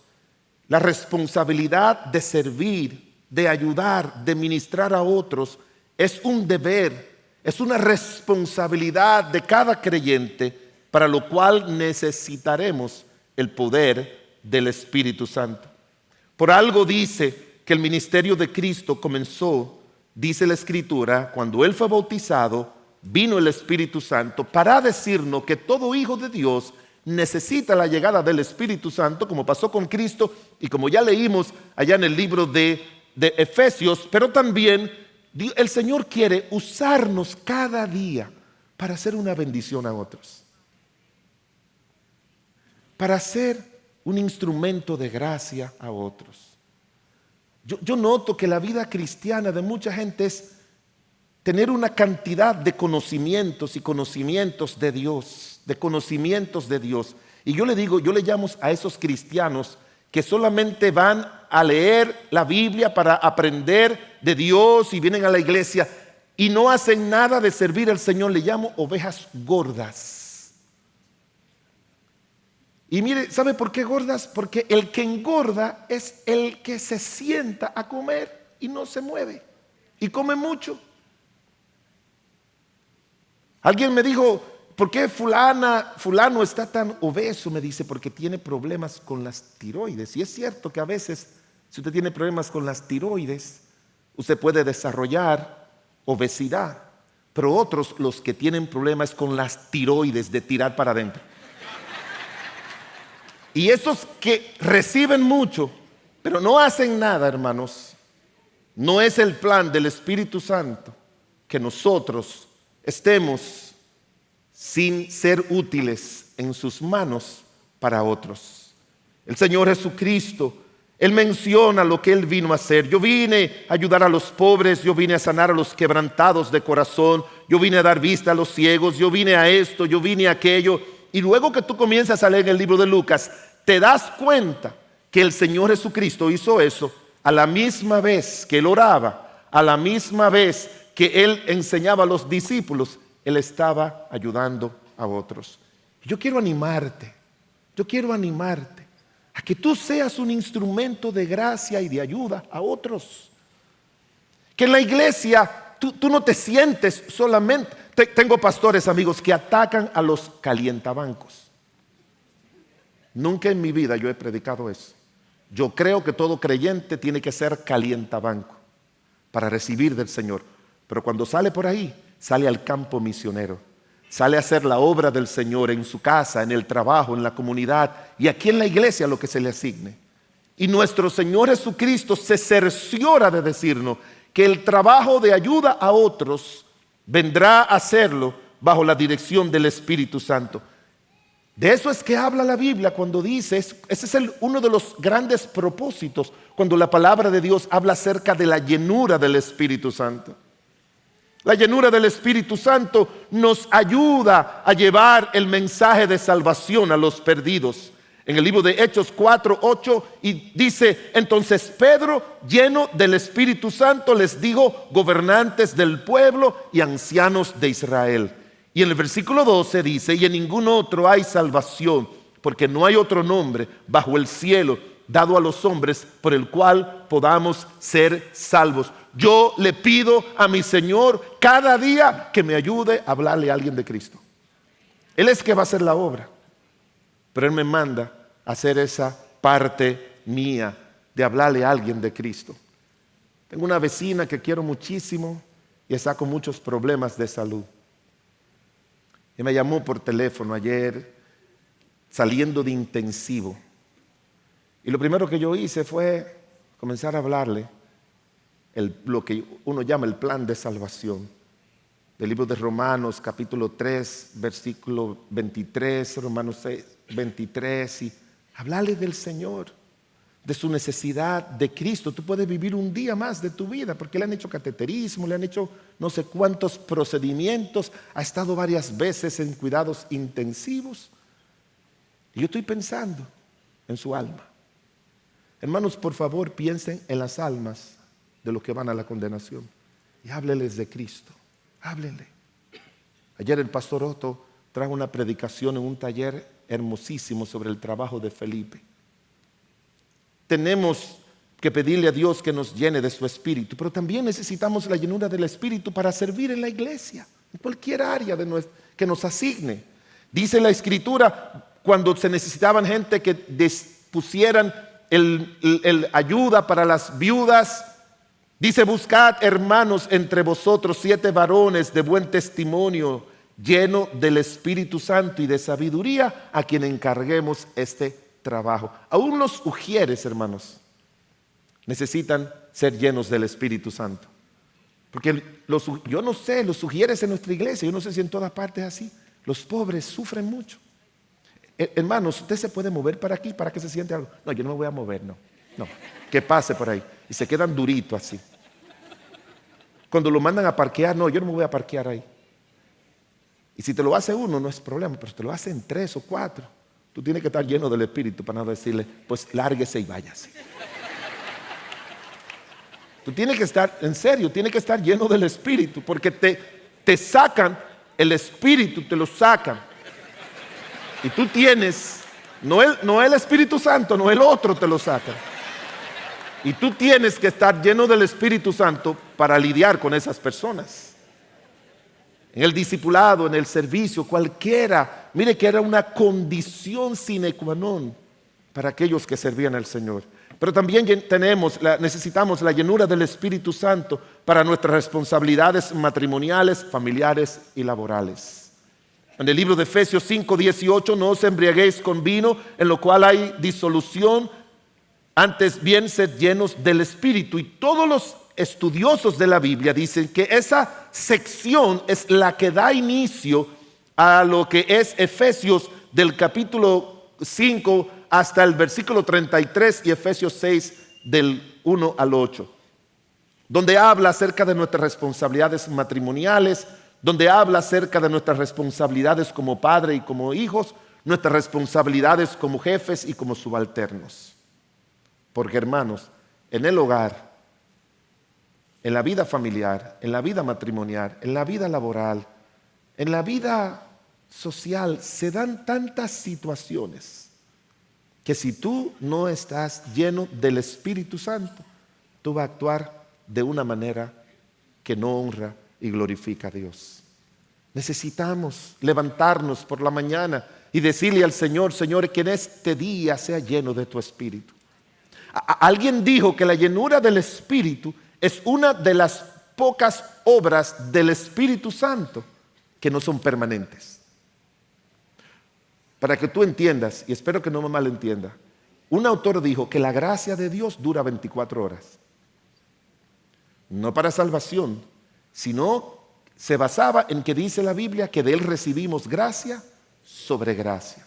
la responsabilidad de servir, de ayudar, de ministrar a otros es un deber. Es una responsabilidad de cada creyente, para lo cual necesitaremos el poder del Espíritu Santo. Por algo dice que el ministerio de Cristo comenzó, dice la Escritura, cuando Él fue bautizado, vino el Espíritu Santo para decirnos que todo hijo de Dios necesita la llegada del Espíritu Santo, como pasó con Cristo y como ya leímos allá en el libro de Efesios, pero también El Señor quiere usarnos cada día para hacer una bendición a otros, para ser un instrumento de gracia a otros. Yo noto que la vida cristiana de mucha gente es tener una cantidad de conocimientos y conocimientos de Dios, Y yo le digo, yo le llamo a esos cristianos que solamente van a leer la Biblia para aprender de Dios y vienen a la iglesia y no hacen nada de servir al Señor, le llamo ovejas gordas. Y mire, ¿sabe por qué gordas? Porque el que engorda es el que se sienta a comer y no se mueve y come mucho. Alguien me dijo, ¿por qué fulano está tan obeso? Me dice, porque tiene problemas con las tiroides. Y es cierto que a veces, si usted tiene problemas con las tiroides, usted puede desarrollar obesidad. Pero otros, los que tienen problemas con las tiroides, de tirar para adentro. Y esos que reciben mucho, pero no hacen nada, hermanos, no es el plan del Espíritu Santo que nosotros estemos sin ser útiles en sus manos para otros. El Señor Jesucristo, Él menciona lo que Él vino a hacer. Yo vine a ayudar a los pobres, yo vine a sanar a los quebrantados de corazón, yo vine a dar vista a los ciegos, yo vine a esto, yo vine a aquello. Y luego que tú comienzas a leer el libro de Lucas, te das cuenta que el Señor Jesucristo hizo eso a la misma vez que Él oraba, a la misma vez que Él enseñaba a los discípulos, Él estaba ayudando a otros. Yo quiero animarte a que tú seas un instrumento de gracia y de ayuda a otros. Que en la iglesia tú no te sientes solamente. Tengo pastores, amigos, que atacan a los calientabancos. Nunca en mi vida yo he predicado eso. Yo creo que todo creyente tiene que ser calientabanco para recibir del Señor. Pero cuando sale por ahí, sale al campo misionero. Sale a hacer la obra del Señor en su casa, en el trabajo, en la comunidad y aquí en la iglesia, lo que se le asigne. Y nuestro Señor Jesucristo se cerciora de decirnos que el trabajo de ayuda a otros vendrá a hacerlo bajo la dirección del Espíritu Santo. De eso es que habla la Biblia cuando dice, ese es uno de los grandes propósitos, cuando la palabra de Dios habla acerca de la llenura del Espíritu Santo. La llenura del Espíritu Santo nos ayuda a llevar el mensaje de salvación a los perdidos. En el libro de Hechos 4:8 y dice, entonces Pedro, lleno del Espíritu Santo, les dijo, gobernantes del pueblo y ancianos de Israel. Y en el versículo 12 dice, y en ningún otro hay salvación, porque no hay otro nombre bajo el cielo dado a los hombres por el cual podamos ser salvos. Yo le pido a mi Señor cada día que me ayude a hablarle a alguien de Cristo. Él es que va a hacer la obra, pero Él me manda a hacer esa parte mía de hablarle a alguien de Cristo. Tengo una vecina que quiero muchísimo y está con muchos problemas de salud. Y me llamó por teléfono ayer saliendo de intensivo. Y lo primero que yo hice fue comenzar a hablarle lo que uno llama el plan de salvación. Del libro de Romanos capítulo 3, versículo 23, Romanos 6, 23. Y hablarle del Señor, de su necesidad de Cristo. Tú puedes vivir un día más de tu vida porque le han hecho cateterismo, le han hecho no sé cuántos procedimientos, ha estado varias veces en cuidados intensivos. Y yo estoy pensando en su alma. Hermanos, por favor, piensen en las almas de los que van a la condenación y hábleles de Cristo. Háblenle. Ayer el pastor Otto trajo una predicación en un taller hermosísimo sobre el trabajo de Felipe. Tenemos que pedirle a Dios que nos llene de su Espíritu, pero también necesitamos la llenura del Espíritu para servir en la iglesia, en cualquier área que nos asigne. Dice la Escritura, cuando se necesitaban gente que pusieran el ayuda para las viudas, dice, buscad hermanos entre vosotros 7 varones de buen testimonio, lleno del Espíritu Santo y de sabiduría, a quien encarguemos este trabajo. Aún los ujieres, hermanos, necesitan ser llenos del Espíritu Santo. Porque yo no sé, los sugieres en nuestra iglesia, yo no sé si en todas partes es así. Los pobres sufren mucho. Hermanos, usted se puede mover para aquí para que se siente algo. No, yo no me voy a mover, no. Que pase por ahí. Y se quedan duritos así. Cuando lo mandan a parquear, no, yo no me voy a parquear ahí. Y si te lo hace uno, no es problema, pero si te lo hacen 3 o 4, tú tienes que estar lleno del Espíritu para no decirle, pues lárguese y váyase. Tú tienes que estar, en serio, tienes que estar lleno del Espíritu, porque te sacan, el Espíritu te lo sacan. Y tú tienes, no el Espíritu Santo, no el otro te lo saca. Y tú tienes que estar lleno del Espíritu Santo para lidiar con esas personas. En el discipulado, en el servicio, cualquiera. Mire que era una condición sine qua non para aquellos que servían al Señor. Pero también necesitamos la llenura del Espíritu Santo para nuestras responsabilidades matrimoniales, familiares y laborales. En el libro de Efesios 5:18, no os embriaguéis con vino, en lo cual hay disolución, antes bien sed llenos del Espíritu. Y todos los estudiosos de la Biblia dicen que esa sección es la que da inicio a lo que es Efesios del capítulo 5 hasta el versículo 33 y Efesios 6 del 1 al 8, donde habla acerca de nuestras responsabilidades matrimoniales, donde habla acerca de nuestras responsabilidades como padre y como hijos, nuestras responsabilidades como jefes y como subalternos. Porque, hermanos, en el hogar, en la vida familiar, en la vida matrimonial, en la vida laboral, en la vida social, se dan tantas situaciones que si tú no estás lleno del Espíritu Santo, tú vas a actuar de una manera que no honra y glorifica a Dios. Necesitamos levantarnos por la mañana y decirle al Señor, Señor, que en este día sea lleno de tu Espíritu. Alguien dijo que la llenura del Espíritu es una de las pocas obras del Espíritu Santo que no son permanentes. Para que tú entiendas, y espero que no me malentienda, un autor dijo que la gracia de Dios dura 24 horas. No para salvación, sino se basaba en que dice la Biblia que de Él recibimos gracia sobre gracia.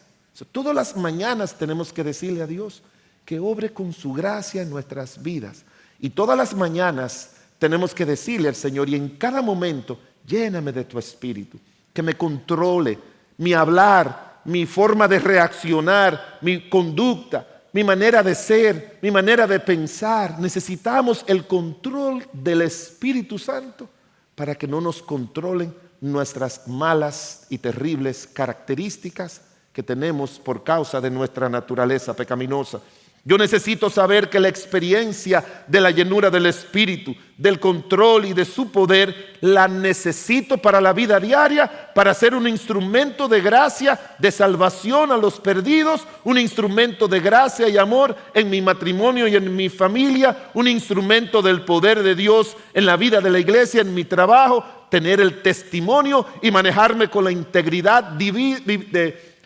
Todas las mañanas tenemos que decirle a Dios que obre con su gracia en nuestras vidas. Y todas las mañanas tenemos que decirle al Señor, y en cada momento, lléname de tu Espíritu, que me controle mi hablar, mi forma de reaccionar, mi conducta, mi manera de ser, mi manera de pensar. Necesitamos el control del Espíritu Santo para que no nos controlen nuestras malas y terribles características que tenemos por causa de nuestra naturaleza pecaminosa. Yo necesito saber que la experiencia de la llenura del Espíritu, del control y de su poder, la necesito para la vida diaria, para ser un instrumento de gracia, de salvación a los perdidos, un instrumento de gracia y amor en mi matrimonio y en mi familia, un instrumento del poder de Dios en la vida de la iglesia, en mi trabajo, tener el testimonio y manejarme con la integridad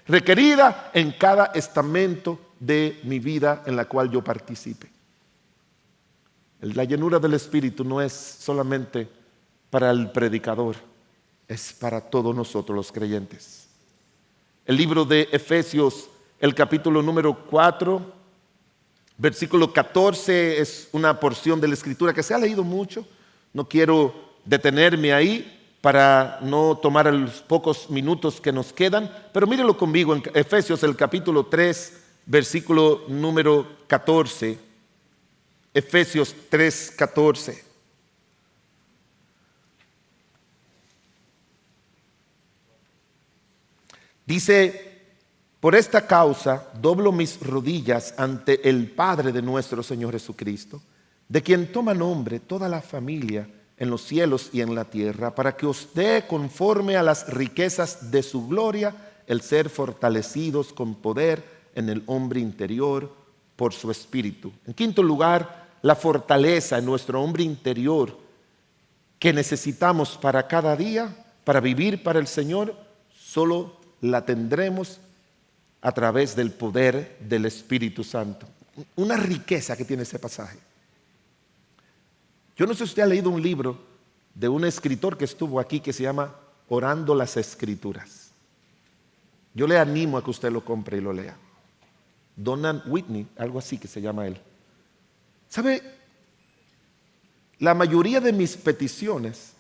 requerida en cada estamento de mi vida en la cual yo participe. La llenura del Espíritu no es solamente para el predicador, es para todos nosotros los creyentes. El libro de Efesios, el capítulo número 4, versículo 14, es una porción de la Escritura que se ha leído mucho. No quiero detenerme ahí para no tomar los pocos minutos que nos quedan, pero mírelo conmigo en Efesios, el capítulo 3, versículo número 14, Efesios 3:14. Dice, por esta causa doblo mis rodillas ante el Padre de nuestro Señor Jesucristo, de quien toma nombre toda la familia en los cielos y en la tierra, para que os dé conforme a las riquezas de su gloria el ser fortalecidos con poder en el hombre interior por su Espíritu. En quinto lugar, la fortaleza en nuestro hombre interior que necesitamos para cada día, para vivir para el Señor, solo la tendremos a través del poder del Espíritu Santo. Una riqueza que tiene ese pasaje. Yo no sé si usted ha leído un libro de un escritor que estuvo aquí que se llama Orando las Escrituras. Yo le animo a que usted lo compre y lo lea. Donald Whitney, algo así que se llama él. ¿Sabe? La mayoría de mis peticiones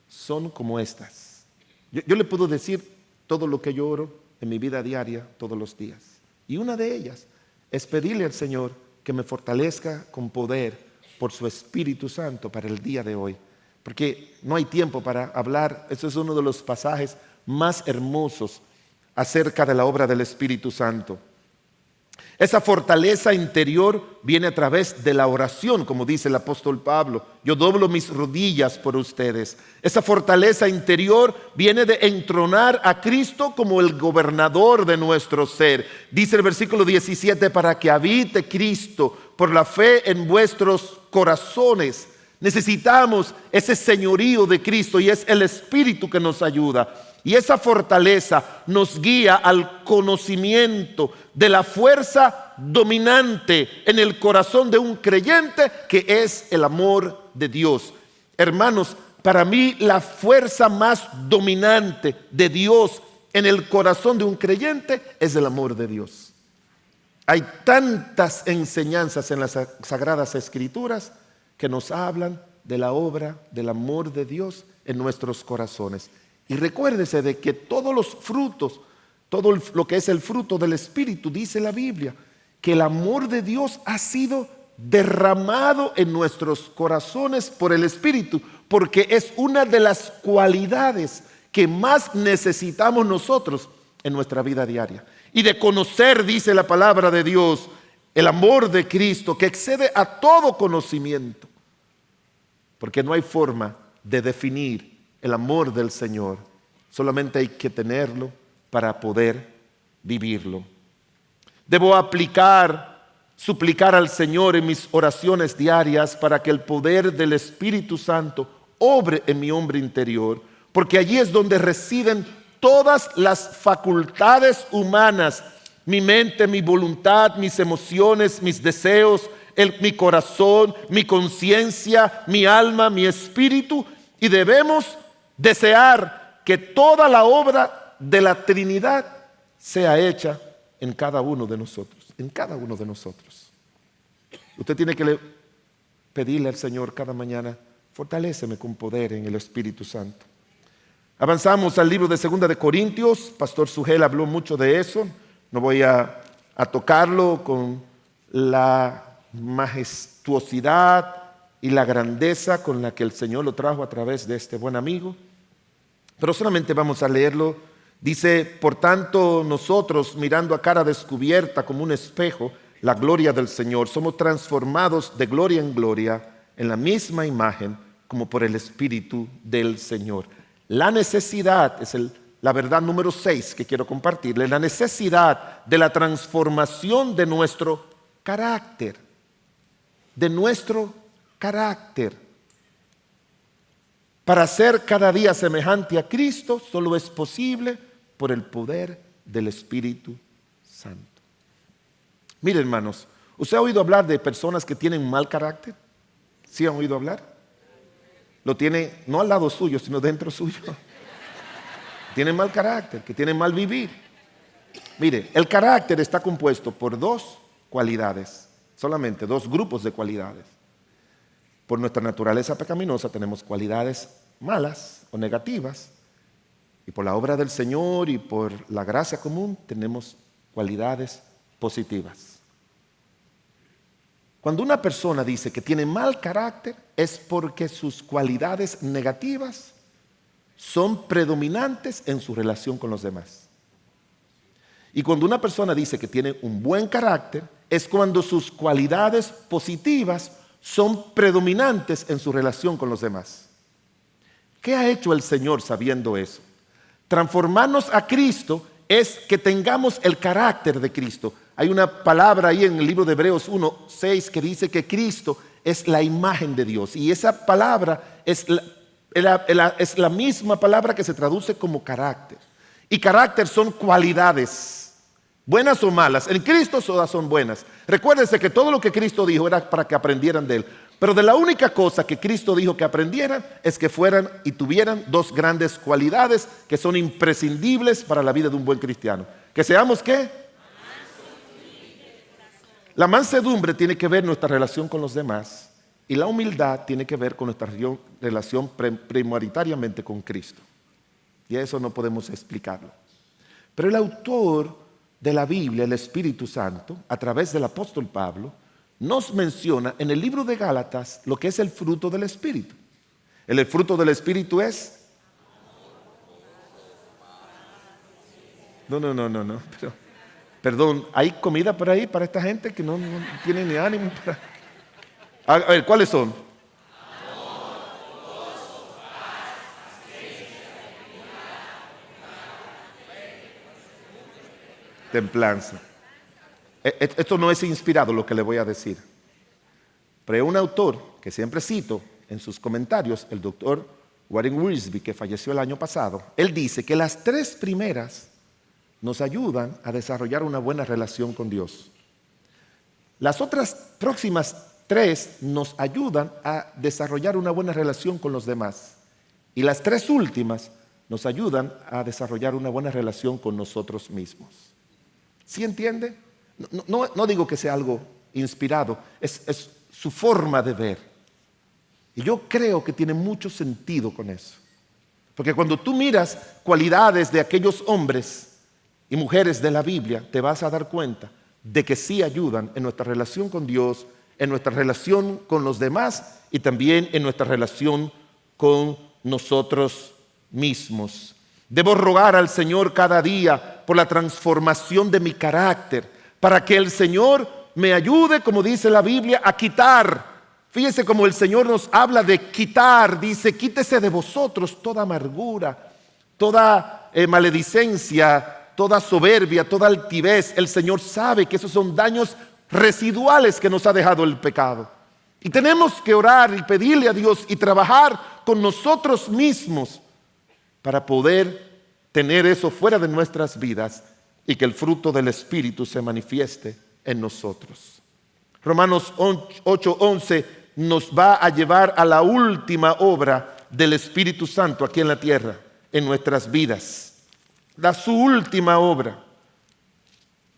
son como estas. Yo le puedo decir todo lo que yo oro en mi vida diaria todos los días. Y una de ellas es pedirle al Señor que me fortalezca con poder por su Espíritu Santo para el día de hoy. Porque no hay tiempo para hablar. Eso es uno de los pasajes más hermosos acerca de la obra del Espíritu Santo. Esa fortaleza interior viene a través de la oración, como dice el apóstol Pablo. Yo doblo mis rodillas por ustedes. Esa fortaleza interior viene de entronar a Cristo como el gobernador de nuestro ser. Dice el versículo 17, para que habite Cristo por la fe en vuestros corazones. Necesitamos ese señorío de Cristo y es el Espíritu que nos ayuda. Y esa fortaleza nos guía al conocimiento de la fuerza dominante en el corazón de un creyente, que es el amor de Dios. Hermanos, para mí la fuerza más dominante de Dios en el corazón de un creyente es el amor de Dios. Hay tantas enseñanzas en las Sagradas Escrituras que nos hablan de la obra del amor de Dios en nuestros corazones. Y recuérdese de que todos los frutos, todo lo que es el fruto del Espíritu, dice la Biblia, que el amor de Dios ha sido derramado en nuestros corazones por el Espíritu, porque es una de las cualidades que más necesitamos nosotros en nuestra vida diaria. Y de conocer, dice la palabra de Dios, el amor de Cristo que excede a todo conocimiento, porque no hay forma de definir el amor del Señor. Solamente hay que tenerlo para poder vivirlo. Debo suplicar al Señor en mis oraciones diarias para que el poder del Espíritu Santo obre en mi hombre interior, porque allí es donde residen todas las facultades humanas, mi mente, mi voluntad, mis emociones, mis deseos, mi corazón, mi conciencia, mi alma, mi espíritu, y debemos desear que toda la obra de la Trinidad sea hecha en cada uno de nosotros, en cada uno de nosotros. Usted tiene que pedirle al Señor cada mañana, fortaléceme con poder en el Espíritu Santo. Avanzamos al libro de 2 de Corintios. Pastor Sugel habló mucho de eso. No voy a tocarlo con la majestuosidad y la grandeza con la que el Señor lo trajo a través de este buen amigo, pero solamente vamos a leerlo. Dice: por tanto, nosotros, mirando a cara descubierta como un espejo la gloria del Señor, somos transformados de gloria en gloria en la misma imagen como por el Espíritu del Señor. La necesidad es la verdad número 6 que quiero compartirle, la necesidad de la transformación de nuestro carácter, Para ser cada día semejante a Cristo solo es posible por el poder del Espíritu Santo. Mire, hermanos, ¿usted ha oído hablar de personas que tienen mal carácter? ¿Sí han oído hablar? Lo tiene no al lado suyo, sino dentro suyo. Tienen mal carácter, que tienen mal vivir. Mire, el carácter está compuesto por 2 cualidades, solamente 2 grupos de cualidades. Por nuestra naturaleza pecaminosa tenemos cualidades malas o negativas, y por la obra del Señor y por la gracia común tenemos cualidades positivas. Cuando una persona dice que tiene mal carácter, es porque sus cualidades negativas son predominantes en su relación con los demás. Y cuando una persona dice que tiene un buen carácter, es cuando sus cualidades positivas son predominantes en su relación con los demás. ¿Qué ha hecho el Señor sabiendo eso? Transformarnos a Cristo es que tengamos el carácter de Cristo. Hay una palabra ahí en el libro de Hebreos 1:6 que dice que Cristo es la imagen de Dios. Y esa palabra es la misma palabra que se traduce como carácter. Y carácter son cualidades buenas o malas. En Cristo todas son buenas. Recuérdense que todo lo que Cristo dijo era para que aprendieran de Él. Pero de la única cosa que Cristo dijo que aprendieran es que fueran y tuvieran dos grandes cualidades que son imprescindibles para la vida de un buen cristiano. Que seamos ¿qué? La mansedumbre tiene que ver nuestra relación con los demás y la humildad tiene que ver con nuestra relación prioritariamente con Cristo. Y eso no podemos explicarlo. Pero el autor de la Biblia, el Espíritu Santo, a través del apóstol Pablo, nos menciona en el libro de Gálatas lo que es el fruto del Espíritu. El fruto del Espíritu es... No, pero, perdón, ¿hay comida por ahí para esta gente que no tiene ni ánimo para... A ver, ¿cuáles son? Templanza. Esto no es inspirado lo que le voy a decir, pero hay un autor que siempre cito en sus comentarios, el doctor Warren Wiersbe, que falleció el año pasado. Él dice que las tres primeras nos ayudan a desarrollar una buena relación con Dios. Las otras próximas tres nos ayudan a desarrollar una buena relación con los demás. Y las tres últimas nos ayudan a desarrollar una buena relación con nosotros mismos. ¿Sí entiende? No digo que sea algo inspirado, es su forma de ver. Y yo creo que tiene mucho sentido con eso. Porque cuando tú miras cualidades de aquellos hombres y mujeres de la Biblia, te vas a dar cuenta de que sí ayudan en nuestra relación con Dios, en nuestra relación con los demás y también en nuestra relación con nosotros mismos. Debo rogar al Señor cada día por la transformación de mi carácter, para que el Señor me ayude, como dice la Biblia, a quitar. Fíjese cómo el Señor nos habla de quitar. Dice, quítese de vosotros toda amargura, toda maledicencia, toda soberbia, toda altivez. El Señor sabe que esos son daños residuales que nos ha dejado el pecado. Y tenemos que orar y pedirle a Dios y trabajar con nosotros mismos para poder tener eso fuera de nuestras vidas y que el fruto del Espíritu se manifieste en nosotros. Romanos 8:11 nos va a llevar a la última obra del Espíritu Santo aquí en la tierra, en nuestras vidas. Su última obra,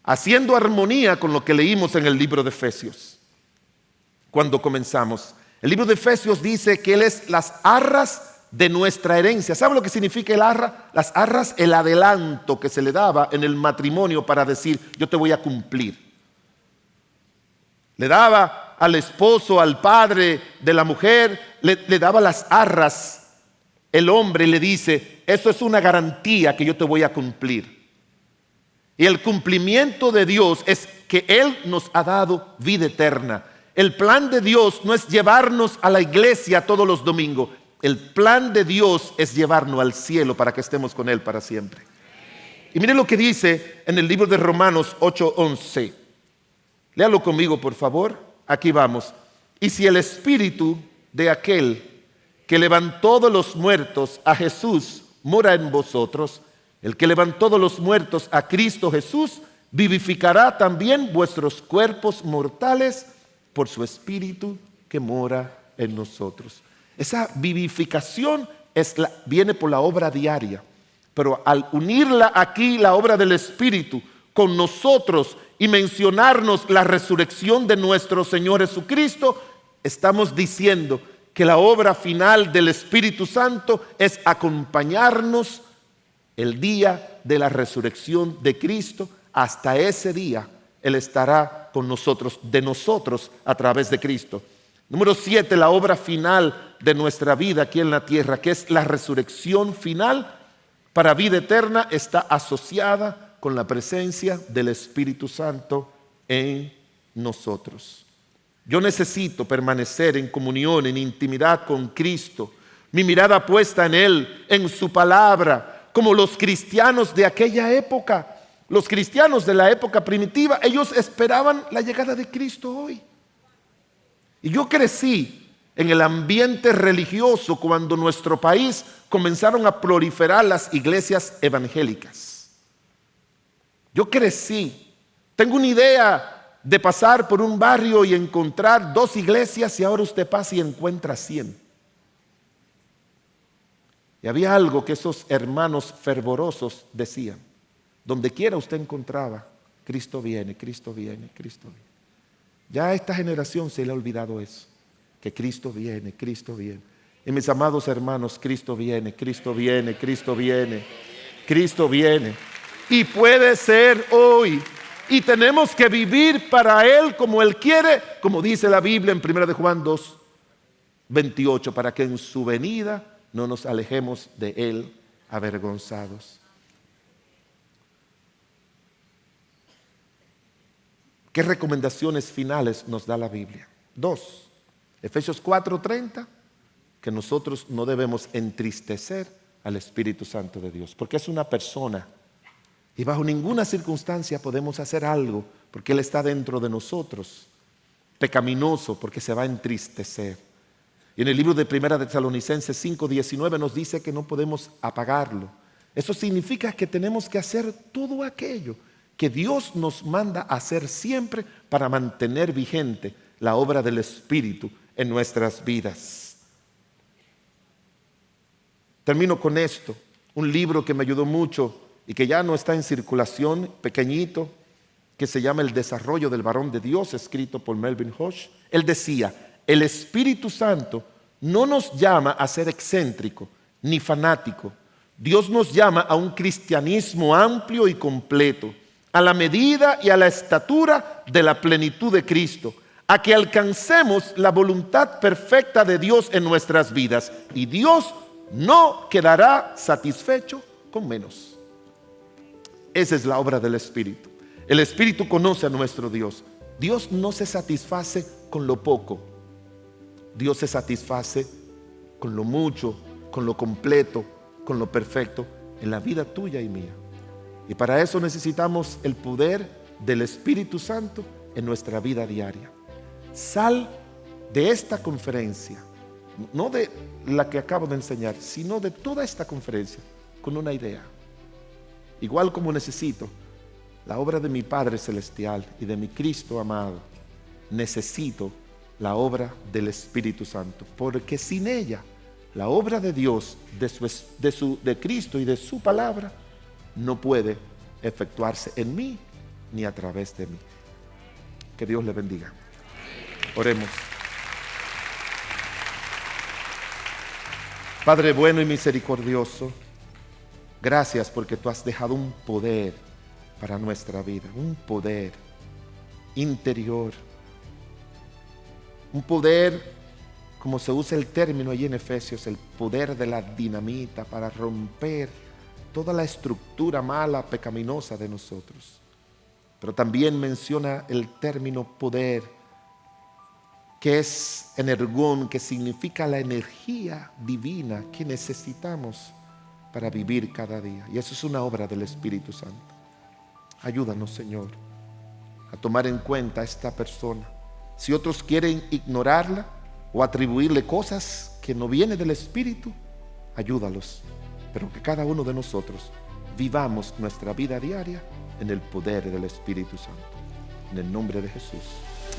haciendo armonía con lo que leímos en el libro de Efesios. Cuando comenzamos, el libro de Efesios dice que Él es las arras de nuestra herencia. ¿Sabe lo que significa el arra? Las arras, el adelanto que se le daba en el matrimonio para decir, yo te voy a cumplir. Le daba al esposo, al padre de la mujer, le daba las arras. El hombre le dice, eso es una garantía que yo te voy a cumplir. Y el cumplimiento de Dios es que Él nos ha dado vida eterna. El plan de Dios no es llevarnos a la iglesia todos los domingos. El plan de Dios es llevarnos al cielo para que estemos con Él para siempre. Y miren lo que dice en el libro de Romanos 8:11. Léalo conmigo, por favor. Aquí vamos. Y si el Espíritu de aquel que levantó de los muertos a Jesús mora en vosotros, el que levantó de los muertos a Cristo Jesús vivificará también vuestros cuerpos mortales por su Espíritu que mora en nosotros. Esa vivificación viene por la obra diaria, pero al unirla aquí, la obra del Espíritu, con nosotros y mencionarnos la resurrección de nuestro Señor Jesucristo, estamos diciendo que la obra final del Espíritu Santo es acompañarnos el día de la resurrección de Cristo. Hasta ese día Él estará con nosotros, de nosotros a través de Cristo. Número 7, la obra final de nuestra vida aquí en la tierra, que es la resurrección final para vida eterna, está asociada con la presencia del Espíritu Santo en nosotros. Yo necesito permanecer en comunión, en intimidad con Cristo, mi mirada puesta en Él, en su palabra, como los cristianos de aquella época. Los cristianos de la época primitiva, ellos esperaban la llegada de Cristo hoy. Y yo crecí en el ambiente religioso cuando en nuestro país comenzaron a proliferar las iglesias evangélicas. Yo crecí. Tengo una idea de pasar por un barrio y encontrar 2 iglesias y ahora usted pasa y encuentra 100. Y había algo que esos hermanos fervorosos decían. Donde quiera usted encontraba, Cristo viene, Cristo viene, Cristo viene. Ya a esta generación se le ha olvidado eso, que Cristo viene, Cristo viene. Y mis amados hermanos, Cristo viene, Cristo viene, Cristo viene, Cristo viene. Y puede ser hoy. Y tenemos que vivir para Él como Él quiere, como dice la Biblia en 1 de Juan 2:28, para que en su venida no nos alejemos de Él avergonzados. ¿Qué recomendaciones finales nos da la Biblia? 2. Efesios 4:30, que nosotros no debemos entristecer al Espíritu Santo de Dios, porque es una persona y bajo ninguna circunstancia podemos hacer algo porque Él está dentro de nosotros, pecaminoso, porque se va a entristecer. Y en el libro de 1 de Tesalonicenses 5:19 nos dice que no podemos apagarlo. Eso significa que tenemos que hacer todo aquello que Dios nos manda a hacer siempre para mantener vigente la obra del Espíritu en nuestras vidas. Termino con esto, un libro que me ayudó mucho y que ya no está en circulación, pequeñito, que se llama El desarrollo del varón de Dios, escrito por Melvin Hosch. Él decía: el Espíritu Santo no nos llama a ser excéntrico ni fanático. Dios nos llama a un cristianismo amplio y completo, a la medida y a la estatura de la plenitud de Cristo, a que alcancemos la voluntad perfecta de Dios en nuestras vidas. Y Dios no quedará satisfecho con menos. Esa es la obra del Espíritu. El Espíritu conoce a nuestro Dios. Dios no se satisface con lo poco. Dios se satisface con lo mucho, con lo completo, con lo perfecto en la vida tuya y mía. Y para eso necesitamos el poder del Espíritu Santo en nuestra vida diaria. Sal de esta conferencia, no de la que acabo de enseñar, sino de toda esta conferencia, con una idea. Igual como necesito la obra de mi Padre Celestial y de mi Cristo amado, necesito la obra del Espíritu Santo, porque sin ella, la obra de Dios, de Cristo y de su palabra, no puede efectuarse en mí ni a través de mí. Que Dios le bendiga. Oremos. Padre bueno y misericordioso, gracias porque tú has dejado un poder para nuestra vida, un poder interior, un poder, como se usa el término allí en Efesios, el poder de la dinamita para romper toda la estructura mala, pecaminosa de nosotros. Pero también menciona el término poder, que es energón, que significa la energía divina que necesitamos para vivir cada día. Y eso es una obra del Espíritu Santo. Ayúdanos, Señor, a tomar en cuenta a esta persona. Si otros quieren ignorarla o atribuirle cosas que no vienen del Espíritu, ayúdalos. Pero que cada uno de nosotros vivamos nuestra vida diaria en el poder del Espíritu Santo. En el nombre de Jesús.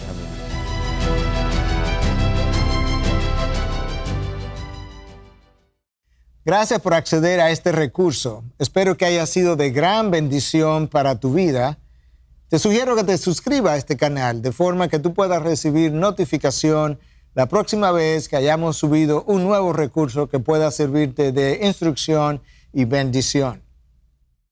Amén. Gracias por acceder a este recurso. Espero que haya sido de gran bendición para tu vida. Te sugiero que te suscribas a este canal de forma que tú puedas recibir notificación la próxima vez que hayamos subido un nuevo recurso que pueda servirte de instrucción y bendición.